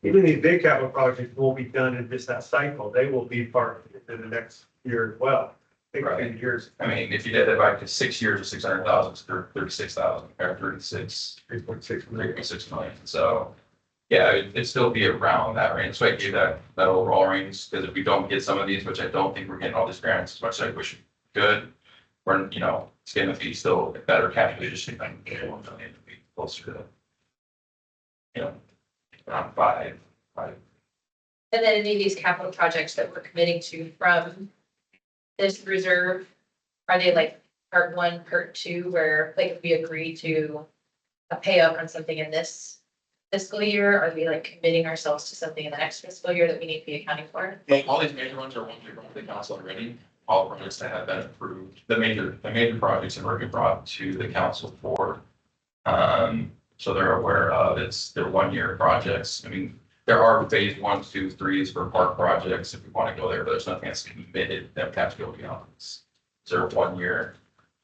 Even these big capital projects won't be done in just that cycle. They will be part in the next year as well. Right. Years. I mean, if you did it back to 6 years of 600,000, it's 36,000, or 3.6 million, so. Yeah, it'd still be around that range, so I gave that overall range, because if we don't get some of these, which I don't think we're getting all these grants as much as I wish we could. We're, it's gonna be still a better cash position than 1 million, to be closer to, around 5. And then any of these capital projects that we're committing to from this reserve, are they like part 1, part 2, where like if we agree to a payout on something in this fiscal year, are we like committing ourselves to something in the next fiscal year that we need to be accounting for? All these major ones are ones we've brought to the council already, all projects that have been approved, the major projects have already been brought to the council for. So they're aware of, they're 1-year projects. I mean, there are phase 1, 2, 3s for park projects if we want to go there, but there's nothing that's committed that we have to go beyond. These are 1-year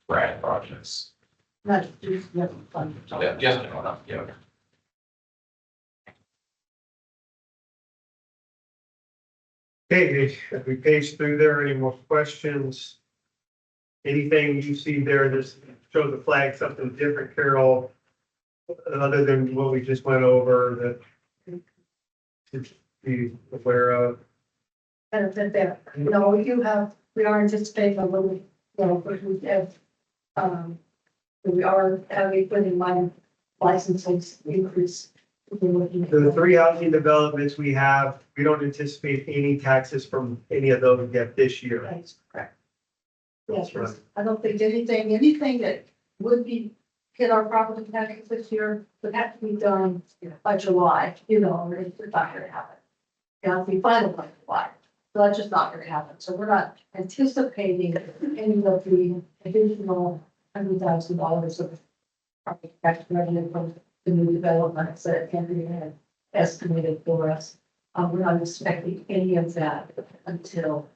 grant projects. Not just, fun. Yeah, yeah. Okay, if we page through there, any more questions? Anything you see there that shows the flag, something different, Carol, other than what we just went over that to be aware of? Benefit there. No, we are anticipating a little, but we have, we are having putting my licenses increase. The 3 housing developments we have, we don't anticipate any taxes from any of those yet this year. That's correct. Yes, I don't think anything that would be hit our property taxes this year would have to be done by July, or it's not gonna happen. It'll be final by July, so that's just not gonna happen. So we're not anticipating any of the additional $100,000 of property tax revenue from the new developments that can be estimated for us. We're not expecting any of that until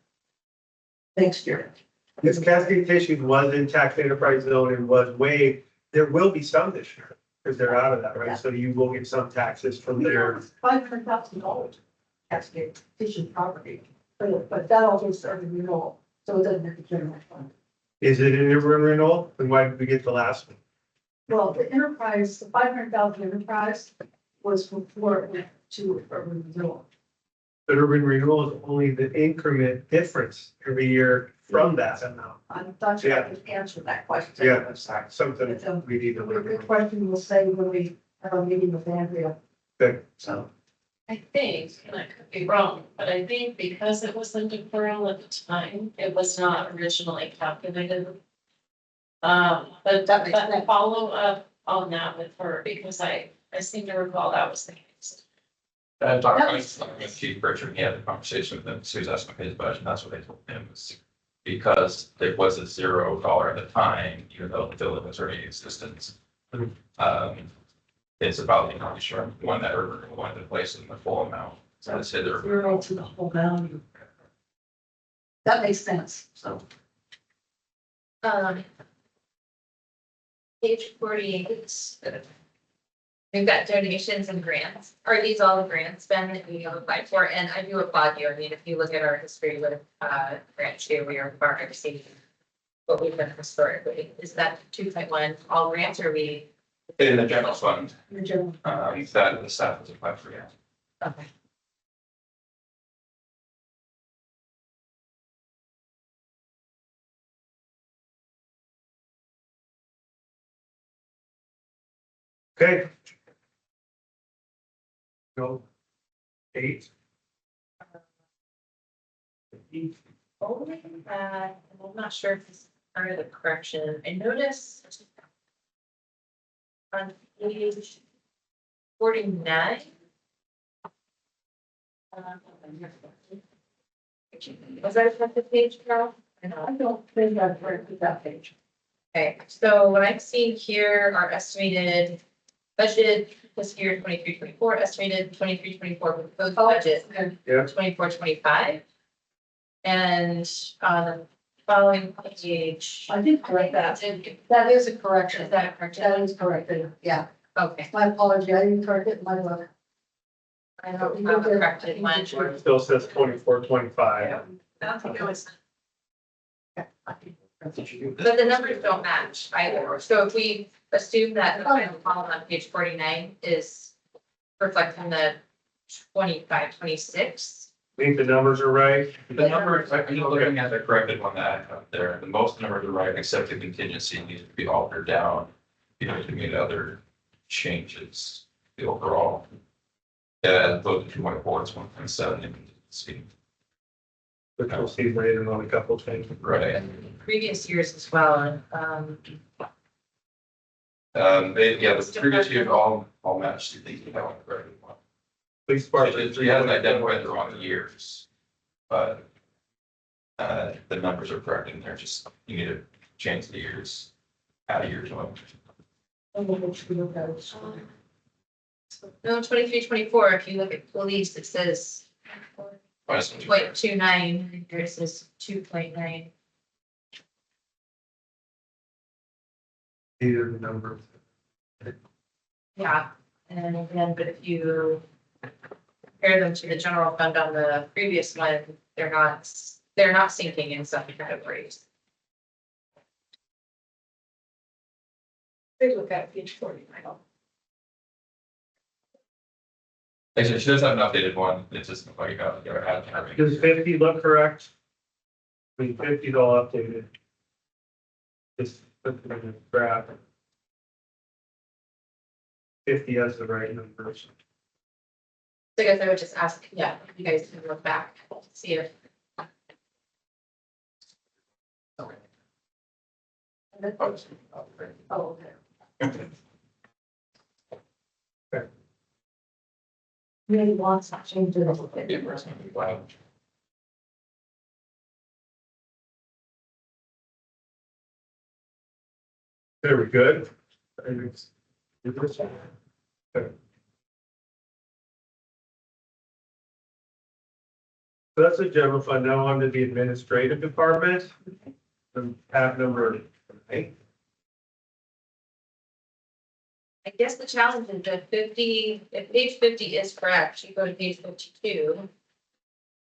next year. This Cascade Tissues was in tax enterprise zone and was waived. There will be some this year, because they're out of that, right? So you will get some taxes from there. $500,000 Cascade Tissue property, but that all goes to every renewal, so it doesn't hit the general fund. Is it in a renewal? Then why did we get the last one? Well, the enterprise, the 500,000 enterprise was before it went to urban renewal. But urban renewal is only the increment difference every year from that amount. I thought you could answer that question. Yeah, that's something we need to A look good at. question we'll say when we have a meeting with Andrea, Okay. so. I think, and I could be wrong, but I think because it was in deferral at the time, it was not originally calculated. But That makes sense. follow up on that with her, because I seem to recall that was the case. I talked with Chief Pritchard, he had a conversation with him, so he was asking about his budget, and that's what I told him, was because it was a $0 at the time, even though the building was already in existence. It's about, sure, one that are going to place in the full amount, so it's either. Zero to the whole value. That makes sense, so. Page 48. We've got donations and grants. Are these all the grants, Ben, that we have applied for? And I do applaud you. I mean, if you look at our history with grants too, we are far exceeding what we've done historically. Is that 2.1 all grants, or we? In the general fund, In general. that the staff was applied for, yeah. Okay. Okay. Go. 8. Only that, and I'm not sure if this is part of the correction. I noticed on page 49. Was that effective page, Carol? I don't think I've read that page. Okay, so what I'm seeing here are estimated budgeted fiscal year 23-24, estimated 23-24 proposed budget Okay. 24-25. And on the following page. I did correct that. That is a correction. Is that correct? That is corrected, yeah. Okay, My apology, I didn't correct it in my book. I don't have a corrected one. It still says 24, 25. I don't think it was. But the numbers don't match either. So if we assume that the final column on page 49 is reflecting the 25, 26. I think the numbers are right. The numbers, I'm looking at the corrected one that I have there, the most numbers are right, except the contingency needs to be altered down. You know, to make other changes, the overall. Yeah, both the 2.4, it's 1.7 in contingency. Which we'll see later on a couple of things. Right. Previous years as well. The previous years all matched, I think, you know, the corrected one. Police department. She hasn't identified the wrong years, but the numbers are correct in there, just you need to change the years, add a year to them. No, 23, 24, if you look at police, it says Minus 0.29, yours is 2.9. Either the number. Yeah, and then, but if you compare them to the general fund on the previous one, they're not sinking in some categories. Take a look at page 40, I know. Actually, she does have an updated one, it's just like you got to add. Does 50 look correct? I mean, 50 is all updated. Just put them in the graph. 50 has the right numbers. So I guess I would just ask, yeah, if you guys can look back, see if. Oh, okay. Maybe wants to change it a little bit. Wow. Very good. Okay. So that's the general fund. Now on to the administrative department. Tab number 8. I guess the challenge is that 50, if page 50 is correct, you go to page 52.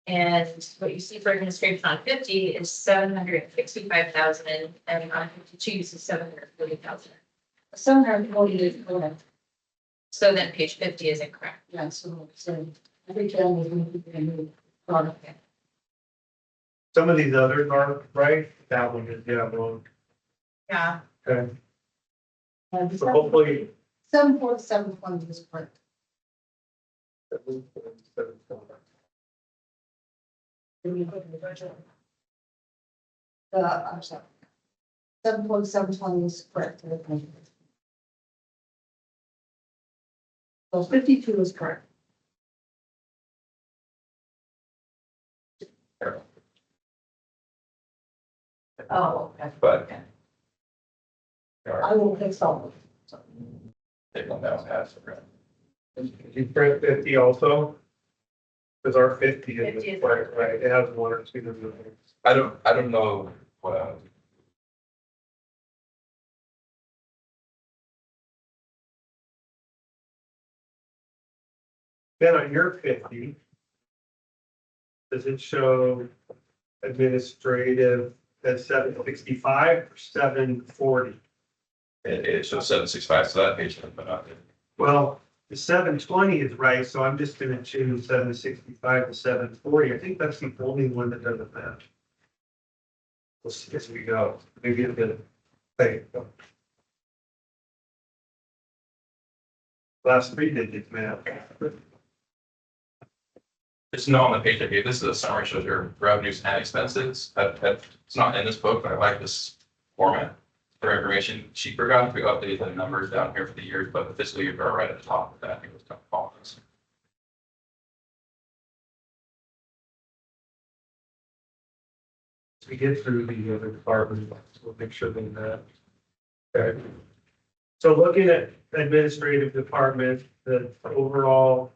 And what you see for administration on 50 is 765,000 and on 52 is 740,000. 740 is correct. So then page 50 is incorrect. Yeah, so every town is going to be a new product. Some of these others are right. That one is, yeah, wrong. Yeah. Okay. And So hopefully. 74720 is correct. I'm sorry. 74720 is correct. So 52 is correct. Oh, okay. But I will fix all of they don't know how to print. You print 50 also? Because our 50 50 is is- right, it has one or two of them. I don't know, Then on your 50, does it show administrative at 765 or 740? it shows 765, so that page has been updated. Well, the 720 is right, so I'm just gonna choose 765 to 740. I think that's the only one that doesn't match. We'll see as we go. Maybe a bit. Hey. Last 3 digits match. It's not on the page I gave. This is a summary, shows your revenues and expenses. It's not in this book, but I like this format for information. She forgot to update the numbers down here for the years, but the fiscal years are right at the top of that. It was kind of follows. We get through the other departments, we'll make sure they match. Okay. So looking at administrative department, the overall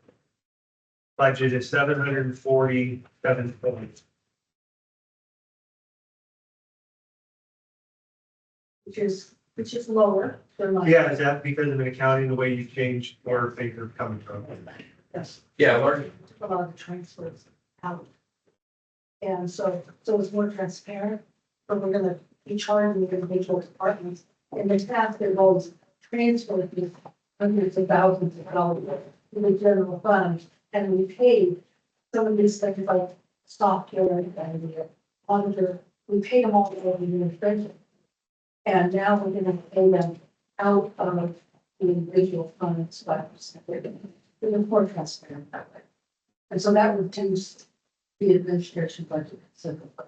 budget is 747 points. which is lower than my. Yeah, is that because of an accounting, the way you changed where things are coming from? Yes. Yeah, large. A lot of transfers out. And so it's more transparent, but we're gonna be charging the individual departments. In the past, they've always transferred these hundreds of thousands of dollars to the general fund, and we paid some of these things like software and the auditor, we paid them all to the administration. And now we're gonna pay them out of the individual funds, 5%. They're more transparent that way. And so that reduced the administration budget considerably.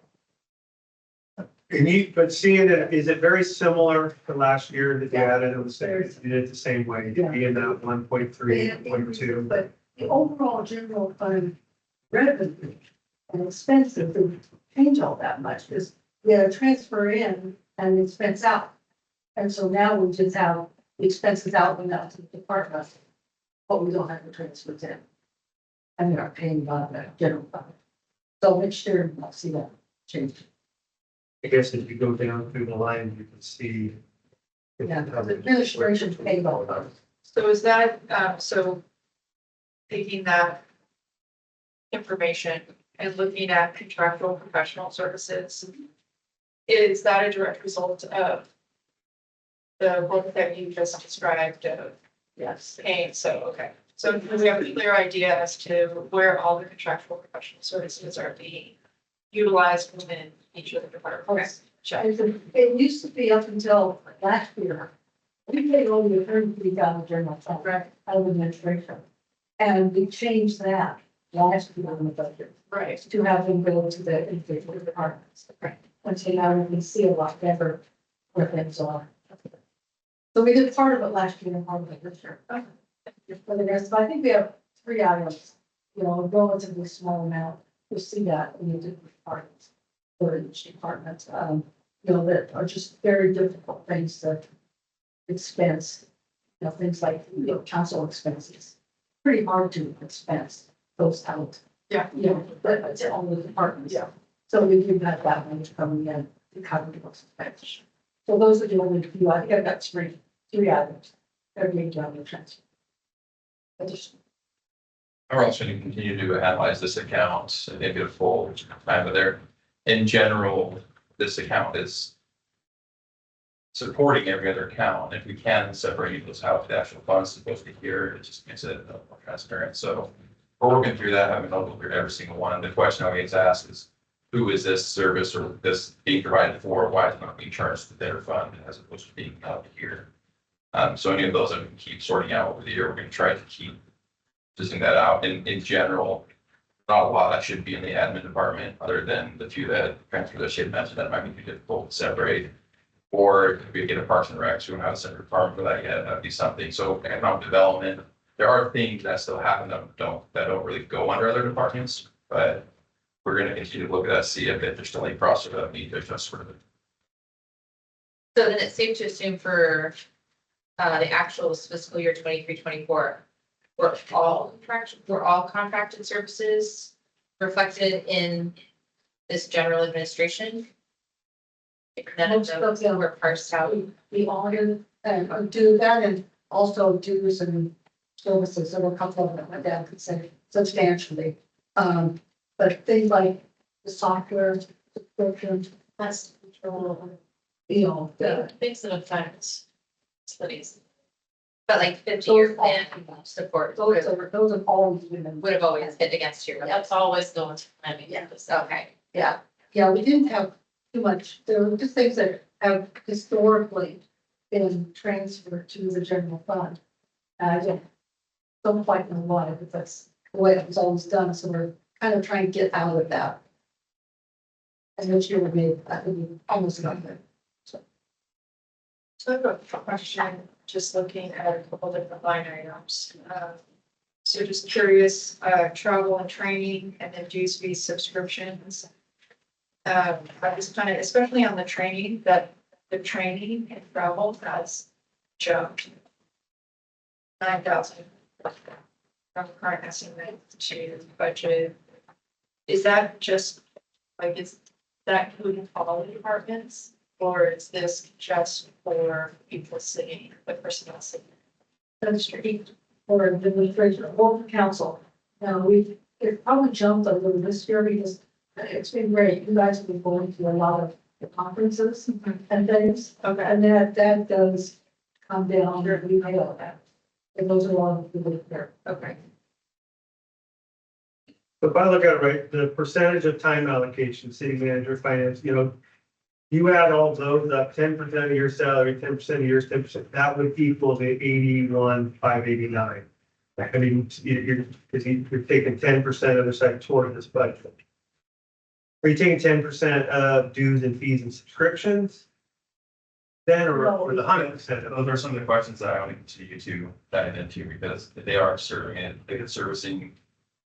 And you, but seeing it, is it very similar to last year that you added it was you did it the same way, you'd be in that 1.3, 1.2? But the overall general fund revenue and expenses didn't change all that much, because we had a transfer in and expense out. And so now we just have the expenses out and out to the department, but we don't have the transfers in. And we are paying by the general fund. So next year, I'll see that change. I guess if you go down through the line, you can see. Yeah, the administration paid all those. So is that, so taking that information and looking at contractual professional services, is that a direct result of the work that you just described of Yes. paying? So, okay. So we have a clear idea as to where all the contractual professional services are being utilized within each of the departments. Check. It used to be up until last year, we paid all the attorney fees out of general fund, Right, out of administration. And we changed that last year on the budget right. to have them go to the individual departments. Right. And so now we can see a lot better where things are. So we did part of it last year and part of it this year. Okay. For the rest, but I think we have 3 items, you know, a relatively small amount. You'll see that in the different departments, for each department, you know, that are just very difficult things to expense. You know, things like, you know, council expenses, pretty hard to expense those out. Yeah. Yeah, but it's all the departments. Yeah. So we do have that money coming in to cover those expenses. So those are the only few, I think I've got three items. Every down the transfer. Additional. We're also going to continue to analyze this account and get a full time of there. In general, this account is supporting every other account. If we can separate those out to the actual funds supposed to be here, it just makes it more transparent. So we're working through that. I haven't looked through every single one. The question I always ask is, who is this service or this being provided for? Why is it not being charged to their fund as opposed to being out here? So any of those that we can keep sorting out over the year, we're going to try to keep figuring that out. In general, not a lot that should be in the admin department, other than the few that transfer that she had mentioned that might be difficult to separate. Or if we get a Parks and Recs, we don't have a separate department for that yet, that'd be something. So economic development, there are things that still happen that don't really go under other departments, but we're gonna continue to look at that, see if there's still any process that need to adjust for it. So then it's safe to assume for the actual fiscal year 23-24, we're all contracted services reflected in this general administration. None of those were parsed out. We audit and do that and also dues and services. There were a couple of them went down substantially. But things like the software subscription, That's control. you know, the. Things that affect studies. But like 50-year Those plan all- support Those have always been. would have always hit against your. That's always going to planning. Yeah. Okay. Yeah, we didn't have too much, there were just things that have historically been transferred to the general fund. And I don't quite know why, but that's the way it was always done, so we're kind of trying to get out of that. And this year we made, I think, almost nothing. So I have a question, just looking at a couple different line items. So just curious, travel and training and then dues fees subscriptions. I was kind of, especially on the training, that the training and travel has jumped 9,000 from current estimate to budget. Is that just, like, is that including all the departments? Or is this just for people sitting, the personnel sitting? Administration or administration or council. Now, it probably jumped a little this year because it's been great. You guys have been going to a lot of the conferences and things. Okay. And that does come down, we pay all that. And those are all included there. Okay. So if I look at it, right, the percentage of time allocation, city manager, finance, you add all those up, 10% of your salary, 10% of yours, 10%, that would equal the 81,589. I mean, because you're taking 10% of the site toward this budget. Are you taking 10% of dues and fees and subscriptions? Then or the 100%? Those are some of the questions that I want to continue to dive into, because they are serving it, if it's servicing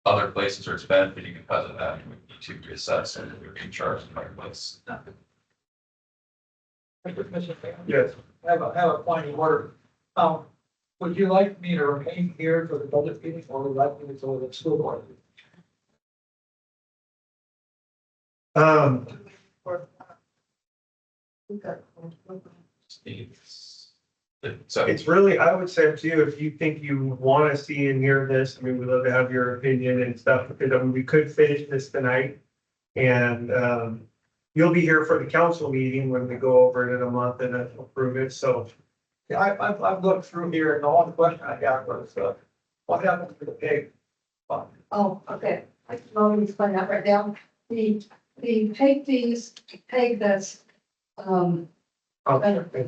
other places or it's benefiting because of that, we need to reassess and we're being charged in other places. Yes. I have a point of order. Would you like me to remain here for the budget meeting or would you like me to go to the school board? So It's really, I would say up to you, if you think you want to see and hear this, I mean, we'd love to have your opinion and stuff, because I mean, we could finish this tonight. And, you'll be here for the council meeting when we go over it in a month and approve it, so. Yeah, I've looked through here and the one question I got was, what happened to the pig fund? Oh, okay. I can already explain that right now. The peg fees, peg that's, Okay.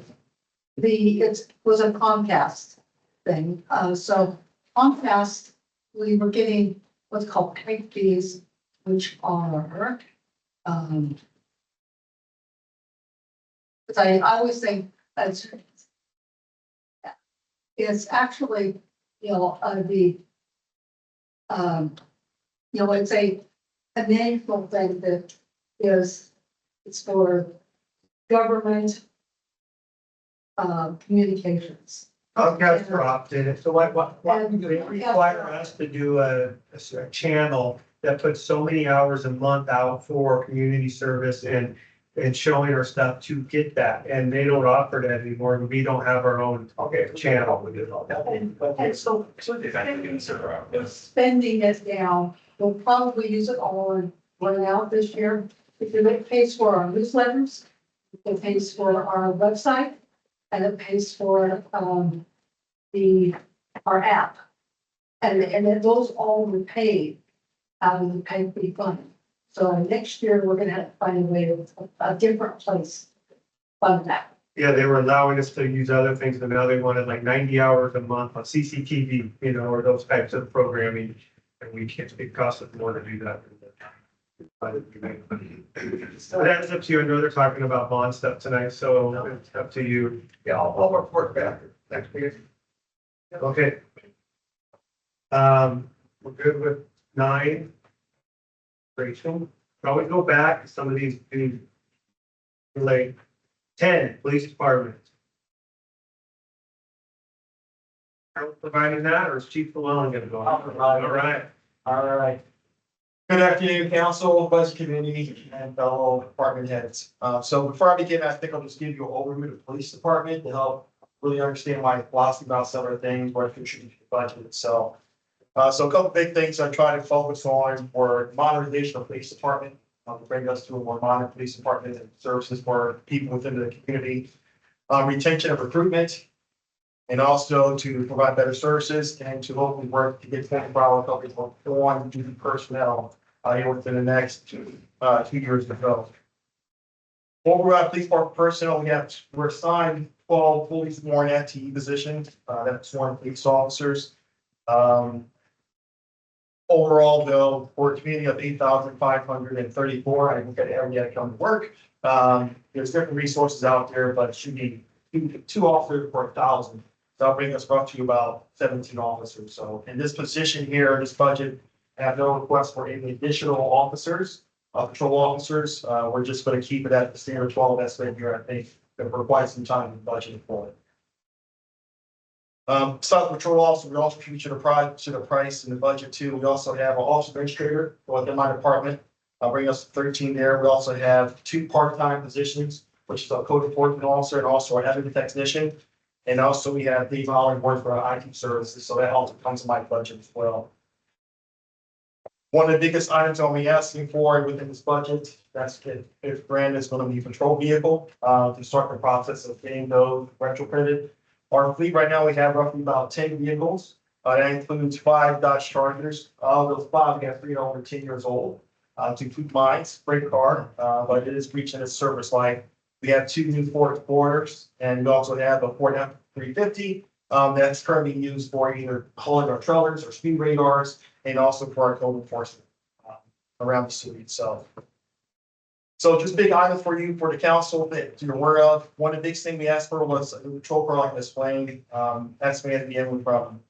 it was a Comcast thing. So Comcast, we were getting what's called peg fees, which are, because I always think that's, it's actually, it's a national thing that is, it's for government communications. Comcast dropped in it, so what And- they require us to do a channel that put so many hours a month out for community service and showing our stuff to get that, and they don't offer that anymore, and we don't have our own channel with it. And so the spending is down, we'll probably use it all and run out this year. If it pays for our newsletters, it pays for our website, and it pays for, our app. And then those all were paid out of the pay free fund. So next year, we're gonna have to find a way to, a different place to fund that. Yeah, they were allowing us to use other things, but now they wanted like 90 hours a month on CCTV, you know, or those types of programming. And we can't, it costs us more to do that. So that's up to you. I know they're talking about bond stuff tonight, so it's up to you. Yeah, I'll report back next week. Okay. We're good with 9. Rachel, always go back to some of these like 10, police department. Are we providing that, or is Chief Llewellyn gonna go? I'll provide it. All right. All right. Good afternoon, council, budget committee, and fellow department heads. So before I begin, I think I'll just give you an overview of the police department to help really understand my philosophy about some of the things, what contribute to the budget itself. So a couple big things I try to focus on were modernization of police department, to bring us to a more modern police department and services for people within the community. Retention of recruitment, and also to provide better services and to hopefully work to get 24-hour coverage on duty personnel here within the next 2 years to go. Overall, police department personnel, we're assigned 12 fully sworn FTE positions, that's sworn police officers. Overall, though, for a community of 8,534, I look at every day I come to work. There's different resources out there, but it should be two officers per 1,000. So that'll bring us roughly to about 17 officers. So in this position here, this budget, I have no request for any additional officers, patrol officers. We're just going to keep it at the standard 12 that's been here, I think, for quite some time in budget for it. South Patrol officer, we also contribute to the price in the budget too. We also have an officer administrator within my department. I'll bring us 13 there. We also have 2 part-time positions, which is a code enforcement officer and also an evidence technician. And also we have Dave Holland work for our IT services, so that also comes in my budget as well. One of the biggest items I'll be asking for within this budget, that's if grand is going to be a patrol vehicle, to start the process of getting those retrofitted. Our fleet right now, we have roughly about 10 vehicles. That includes 5 Dodge Chargers. Of those 5, we have 3 over 10 years old. To include mines, great car, but it is reaching its service life. We have 2 new Ford Explorers, and we also have a Ford F-350 that's currently used for either hauling our trailers or speed radars, and also for our code enforcement around the city itself. So just big items for you, for the council that you're aware of. One of the biggest things we asked for was a patrol car like this plane, estimated to be anywhere from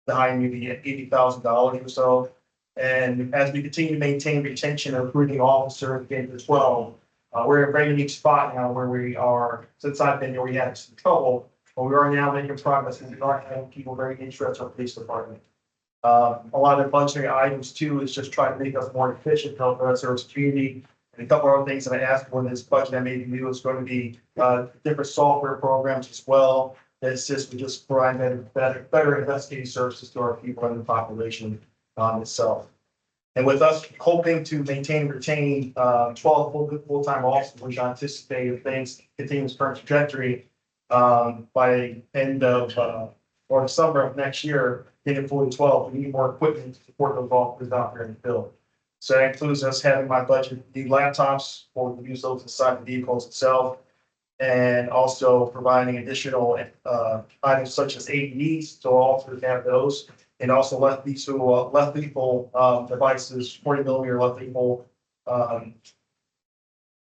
the high maybe $80,000 or so. And as we continue to maintain retention and recruiting officers again as well, we're in a very unique spot now where we are, since I've been here, we had some trouble, but we are now making progress and we are having people very interested in our police department. A lot of the budgetary items too is just trying to make us more efficient, help us serve community. And a couple of other things that I asked for in this budget that maybe new is going to be different software programs as well that assist with just providing better investigating services to our people and the population itself. And with us hoping to maintain and retain 12 full-time officers, which I anticipate if things continue this current trajectory by end of or summer of next year, getting fully 12, we need more equipment to support those officers out there in the field. So that includes us having my budget, the laptops, or we use those inside the vehicles itself, and also providing additional items such as AEDs, so officers have those, and also left lethal devices, 40mm left lethal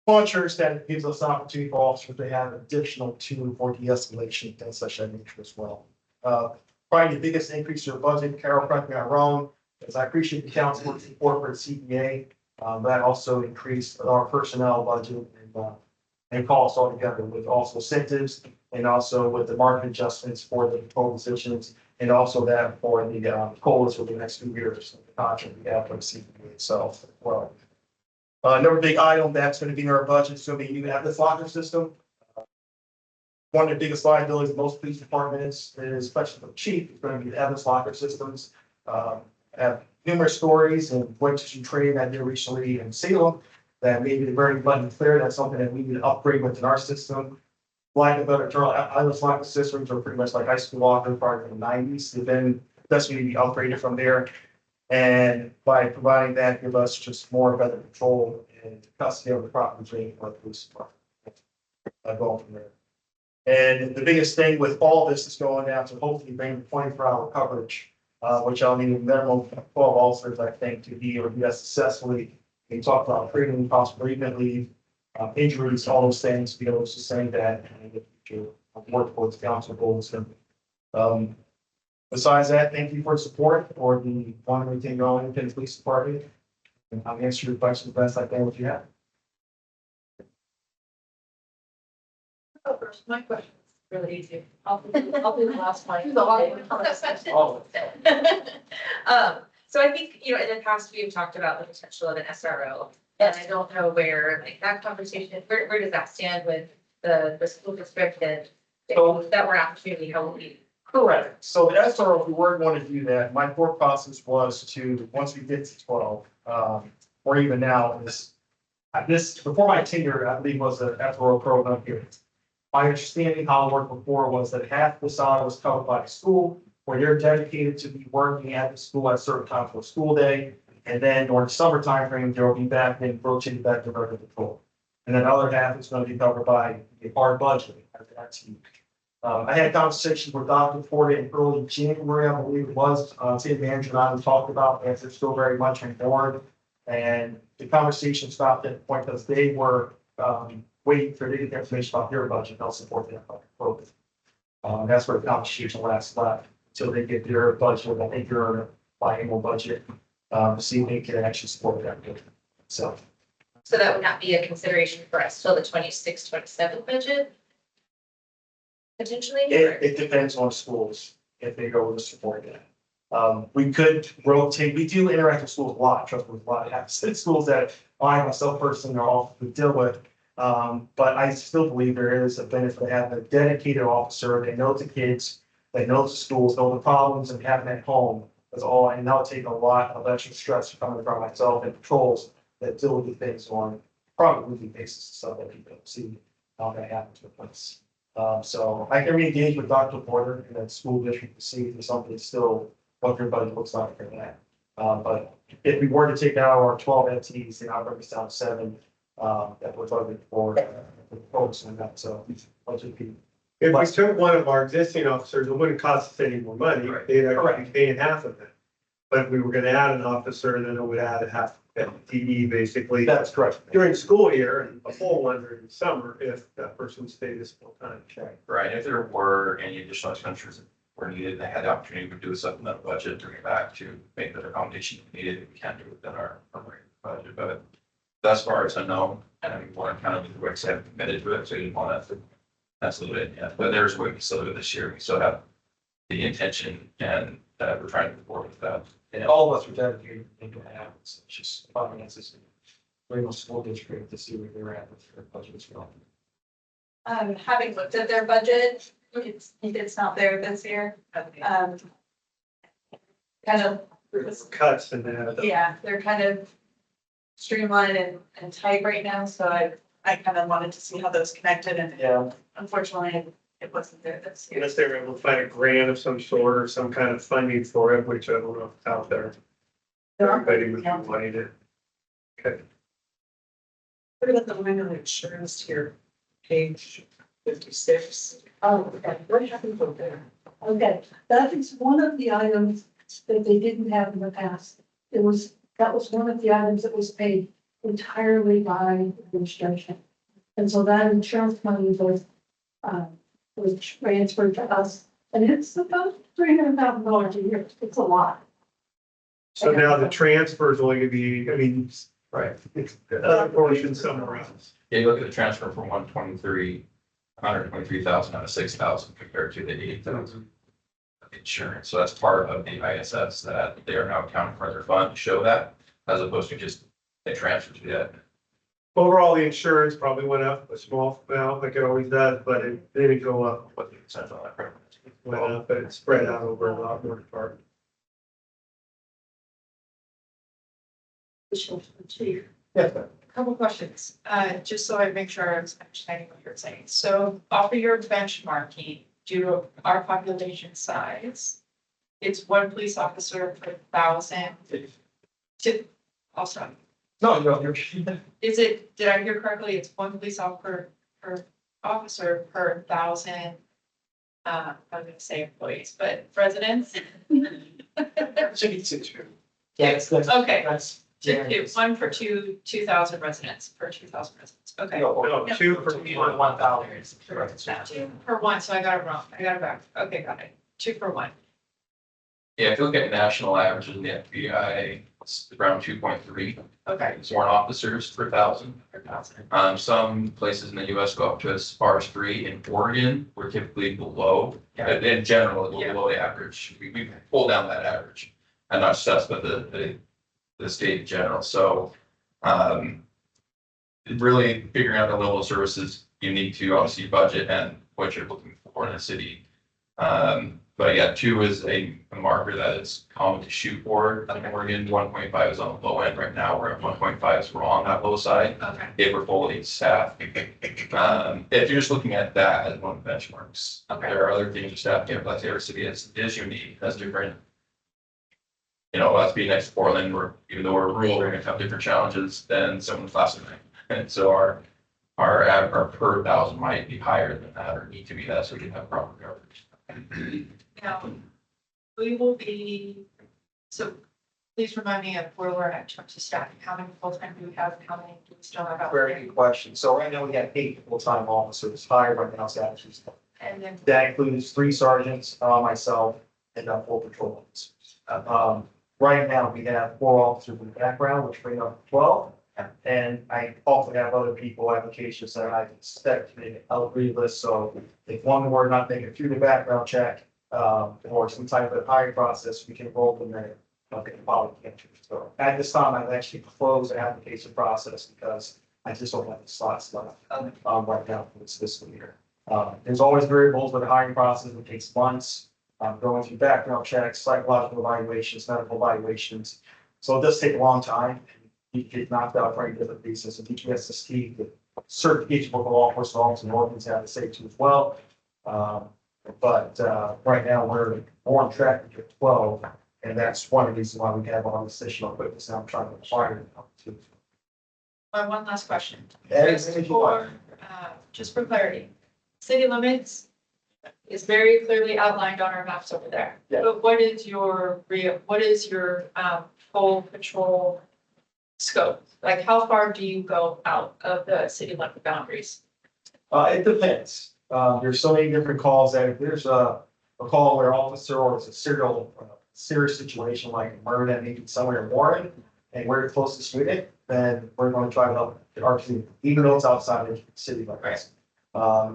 launchers that gives us an opportunity for officers to have additional tools for de-escalation and such that nature as well. Probably the biggest increase in your budget, Carol, correct me if I'm wrong, is I appreciate the council support for the CPA. That also increased our personnel budget and costs altogether with also incentives and also with the market adjustments for the patrol positions and also that for the COLAs for the next 2 years, the contract we have for the CPA itself as well. Another big item that's going to be in our budget is going to be a new Atlas locker system. One of the biggest liabilities of most police departments is, especially for the chief, is going to be the Atlas locker systems. I have numerous stories and went to training that did recently in Salem that maybe the very button clear. That's something that we need to upgrade within our system. Like a better term, Atlas locker systems are pretty much like high school locker prior to the 90s. They've been definitely be upgraded from there. And by providing that, give us just more better control and custody of the property training for the police department. Going from there. And the biggest thing with all this is going down to hopefully bring the 24-hour coverage, which I'll need a minimum of 12 officers, I think, to be able to do that successfully. We talked about freedom, possible bereavement leave, injuries, all those things, to be able to sustain that and to work towards council goals. And besides that, thank you for support for the one thing going in the police department. And I'll answer your questions best I can if you have. Oh, first, my question is really easy. I'll be the last one. Oh. So I think, you know, in the past, we've talked about the potential of an SRO. And I don't know where, like, that conversation, where does that stand with the school district and if that were an opportunity, how would we? Correct. So the SRO, if we were going to do that, my thought process was to, once we get to 12, or even now, this, before my tenure, I believe was the SRO program here. My understanding how it worked before was that half the salary was covered by the school, where they're dedicated to be working at the school at a certain time for a school day. And then during the summer timeframe, they'll be back and rotated back to regular patrol. And then the other half is going to be covered by our budget at that team. I had conversations with Dr. Ford in early January, I believe it was, city manager and I talked about that. They're still very much on board. And the conversation stopped at the point because they were waiting for the information about their budget. They'll support that program. That's where the conversation last left until they get their budget. I think their biannual budget to see if they can actually support that. So that would not be a consideration for us till the 26-27 budget? Potentially? it depends on schools if they go with the support that. We could rotate, we do interact with schools a lot, trust me, with a lot of schools that I myself personally are all to deal with. But I still believe there is a benefit to having a dedicated officer. They know the kids, they know the schools, know the problems, and having that home is all. And that'll take a lot of extra stress coming from myself and patrols that deal with things on probably weekly basis, so that people see how that happens with us. So I can re-engage with Dr. Porter in that school district to see if there's something still what their budget looks like for that. But if we were to take out our 12 FTEs, then I'll bring us down to 7. That we're voting for focus on that. So budget be. If we took one of our existing officers, it wouldn't cost us any more money. Right. They'd actually be paying half of it. But if we were gonna add an officer, then it would add a half FTE basically That's correct. during the school year and a full one during the summer if that person stayed this full time. Right, if there were any additional expenditures that were needed, they had the opportunity to do a supplemental budget, bring it back to make that accommodation needed, we can do it within our regular budget, but thus far it's unknown, and I mean, we're kind of, the regs have committed to it, so you didn't want to absolute it yet, but there's a way we still do it this year, we still have the intention, and we're trying to move forward with that. And all of us are dedicated to making that happen. So it's just finances. Bring the school district to see where they're at with their budget as well. Having looked at their budget, it's not there this year. Kind of, Cuts and that. yeah, they're kind of streamlined and tight right now, so I kind of wanted to see how those connected, and Yeah. unfortunately, it wasn't there this year. Unless they were able to find a grant of some sort or some kind of funding for it, which I don't know if it's out there. Everybody would have money to. Okay. What about the line on insurance here, page 56? Oh, okay. What happened over there? Okay, that is one of the items that they didn't have in the past. That was one of the items that was paid entirely by administration. And so that insurance money was transferred to us, and it's about $300,000 a year. It's a lot. So now the transfer is only gonna be, I mean, Right. it's the other portion somewhere else. Yeah, you look at the transfer from 123,000 out of 6,000 compared to the 8,000. insurance. So that's part of the ISS that they are now accounting for their fund to show that, as opposed to just a transfer to that. Overall, the insurance probably went up a small amount like it always does, but it didn't go up. What the percent on that? It went up, but it's spread out over a lot more departments. Chief, Yes, ma'am. couple questions, just so I make sure I'm understanding what you're saying. So off of your benchmarking, due to our population size, it's one police officer per 1,000. I'll stop. No, you're. Is it, did I hear correctly? It's one police officer per 1,000. I'm gonna say employees, but residents? Yes, that's. Okay. That's. One for 2,000 residents, per 2,000 residents, okay. No, two per one. 1,000. Two per one, so I got it wrong, I got it back, okay, got it, 2 per 1, Yeah, if you look at national averages in the FBI, it's around 2.3 okay, sworn officers per 1,000. per 1,000. Some places in the US go up to as far as 3. In Oregon, we're typically below, in general, we're Yeah. below the average. We pull down that average. And not just us, but the state in general. So, really figuring out the level of services unique to obviously budget and what you're looking for in a city. But yeah, 2 is a marker that is common to shoot for. In Oregon, 1.5 is on the low end right now. We're at 1.5, so we're on that low side. Okay, If we're fully staffed. If you're just looking at that as one of the benchmarks, Okay. there are other things with staffing, but every city is unique, has different. You know, us being next to Portland, even though we're rural, we're gonna have different challenges than someone class of 9. And so our per 1,000 might be higher than that or need to be that, so we can have proper coverage. now, we will be, so please remind me of where we're at in terms of staffing, how many full-time do we have, how many do we still have out Very there? good question. So right now we have 8 full-time officers hired right now, statutes. And then, That includes 3 sergeants, myself, and 4 patrol officers. Right now, we have 4 officers in the background, which bring up 12. And I also have other people, applications that I expect to help read list. So if one were not making it through the background check, or some type of hiring process, we can roll them there. Okay, probably can't. So at this time, I've actually closed the application process because I just don't have the slots left, right now for this fiscal year. There's always variables with the hiring process. It takes months. Going through background checks, psychological evaluations, medical evaluations. So it does take a long time. You get knocked out for any different reasons. And DPSST, the certification for law enforcement officers and organs have to say too as well. But right now we're on track to get 12. And that's one of the reasons why we have all this additional equipment. Now I'm trying to acquire it too. my one last question. That Just is- just for clarity, city limits is very clearly outlined on our maps over there. Yeah. But what is your full patrol scope? Like, how far do you go out of the city limit boundaries? It depends. There's so many different calls that if there's a call where officer or it's a serious situation like a murder that may be somewhere in Warren and we're the closest unit, then we're going to try to help our team, even though it's outside of the city limits.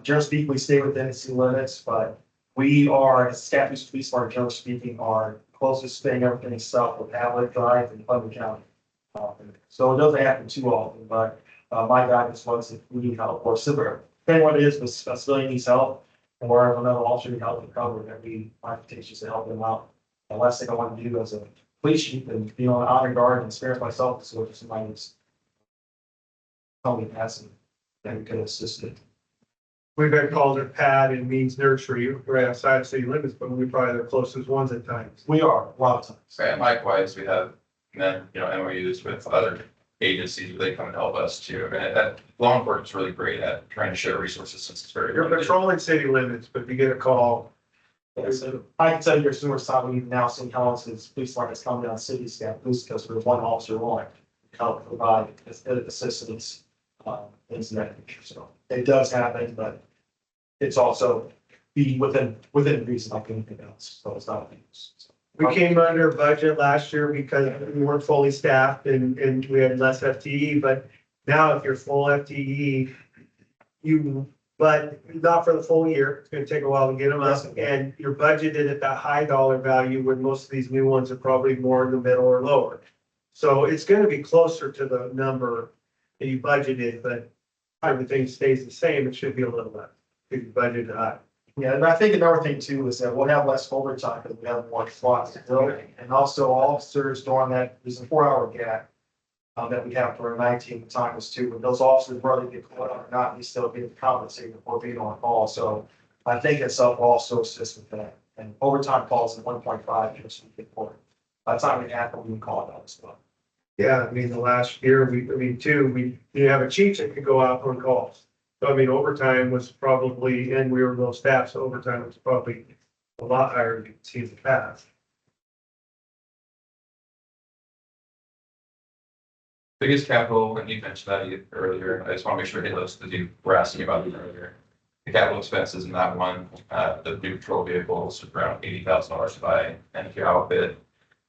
Generally speaking, we stay within the city limits, but we are, as Scottsdale Police Department, generally speaking, are closest thing, everything south of Havlet Drive in Putnam County. So it doesn't happen too often, but my guidance was if we need help or similar, depending what it is, if a civilian needs help or if another officer needs help to cover, that we might take to help them out. The last thing I want to do as a police chief and be on honor guard and experience myself, so if somebody needs tell me passing, then we could assist it. We've been called a pad and means nursery right outside city limits, but we're probably the closest ones at times. We are, a lot of times. And likewise, we have then, MOUs with other agencies where they come and help us too. And that law enforcement is really great at trying to share resources since it's very. You're limited. patrolling city limits, but if you get a call, So I can tell you, there's numerous times we've now seen Collins's police department's come down city staff, because we're one officer on, help provide assistance, things of that nature. So it does happen, but it's also be within reason like anything else. So it's not abuse. So, we came under budget last year because we weren't fully staffed and we had less FTE, but now if you're full FTE, you but not for the full year. It's gonna take a while to get them up, and you're budgeted at that high dollar value when most of these new ones are probably more in the middle or lower. So it's gonna be closer to the number that you budgeted, but if everything stays the same, it should be a little less. If you budgeted high. Yeah, and I think another thing too is that we'll have less overtime because we have more slots to fill. And also officers during that, there's a 4 hour gap that we have for 19 times too. When those officers, whether they get caught up or not, they still get compensated for being on call. So I think itself also assists with that. And overtime calls at 1.5 just for by the time we have, we can call it out as well. Yeah, I mean, the last year, we have a chief that could go out on calls. So I mean, overtime was probably, and we were low staff, so overtime was probably a lot higher than you can see in the past. Biggest capital, and you mentioned that earlier, I just want to make sure I hit those because you were asking about it earlier. The capital expenses in that one, the new patrol vehicles, around $80,000 to buy NQ outfit.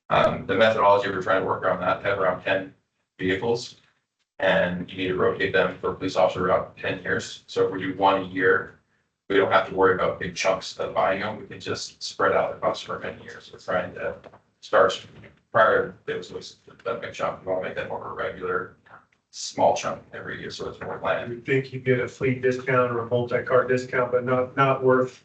The methodology we're trying to work around that, have around 10 vehicles. And you need to rotate them for a police officer around 10 years. So if we do one a year, we don't have to worry about big chunks of buying them. We can just spread out the cost for many years. We're trying to start prior, it was that big chunk. We want to make that more of a regular, small chunk every year. So it's more I planned. would think you get a fleet discount or a multi-car discount, but not worth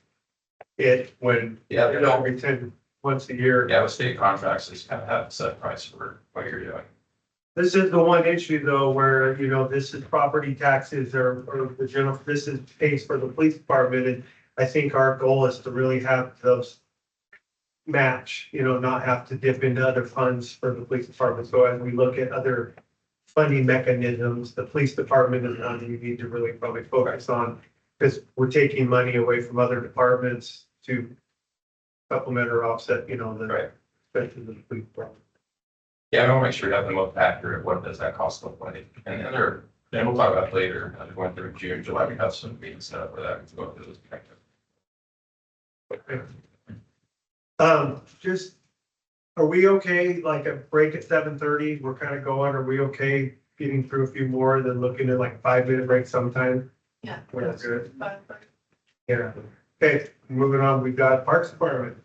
it when, Yeah, you know, every 10, once a year. Yeah, with state contracts, just kind of have a set price for what you're doing. This is the one issue though, where, you know, this is property taxes or the general, this is pays for the police department. And I think our goal is to really have those match, you know, not have to dip into other funds for the police department. So as we look at other funding mechanisms, the police department is one we need to really probably focus on. Because we're taking money away from other departments to supplement or offset, you know, the Right. expenses of the police department. Yeah, I want to make sure you have the most accurate, what does that cost look like? And then then we'll talk about it later, as we went through June, July, we have some meetings set up for that, we can go through those. Just, are we okay, like a break at 7:30? We're kind of going, are we okay getting through a few more than looking at like a 5-minute break sometime? Yeah. We're good. Yeah. Okay, moving on, we've got Parks Department.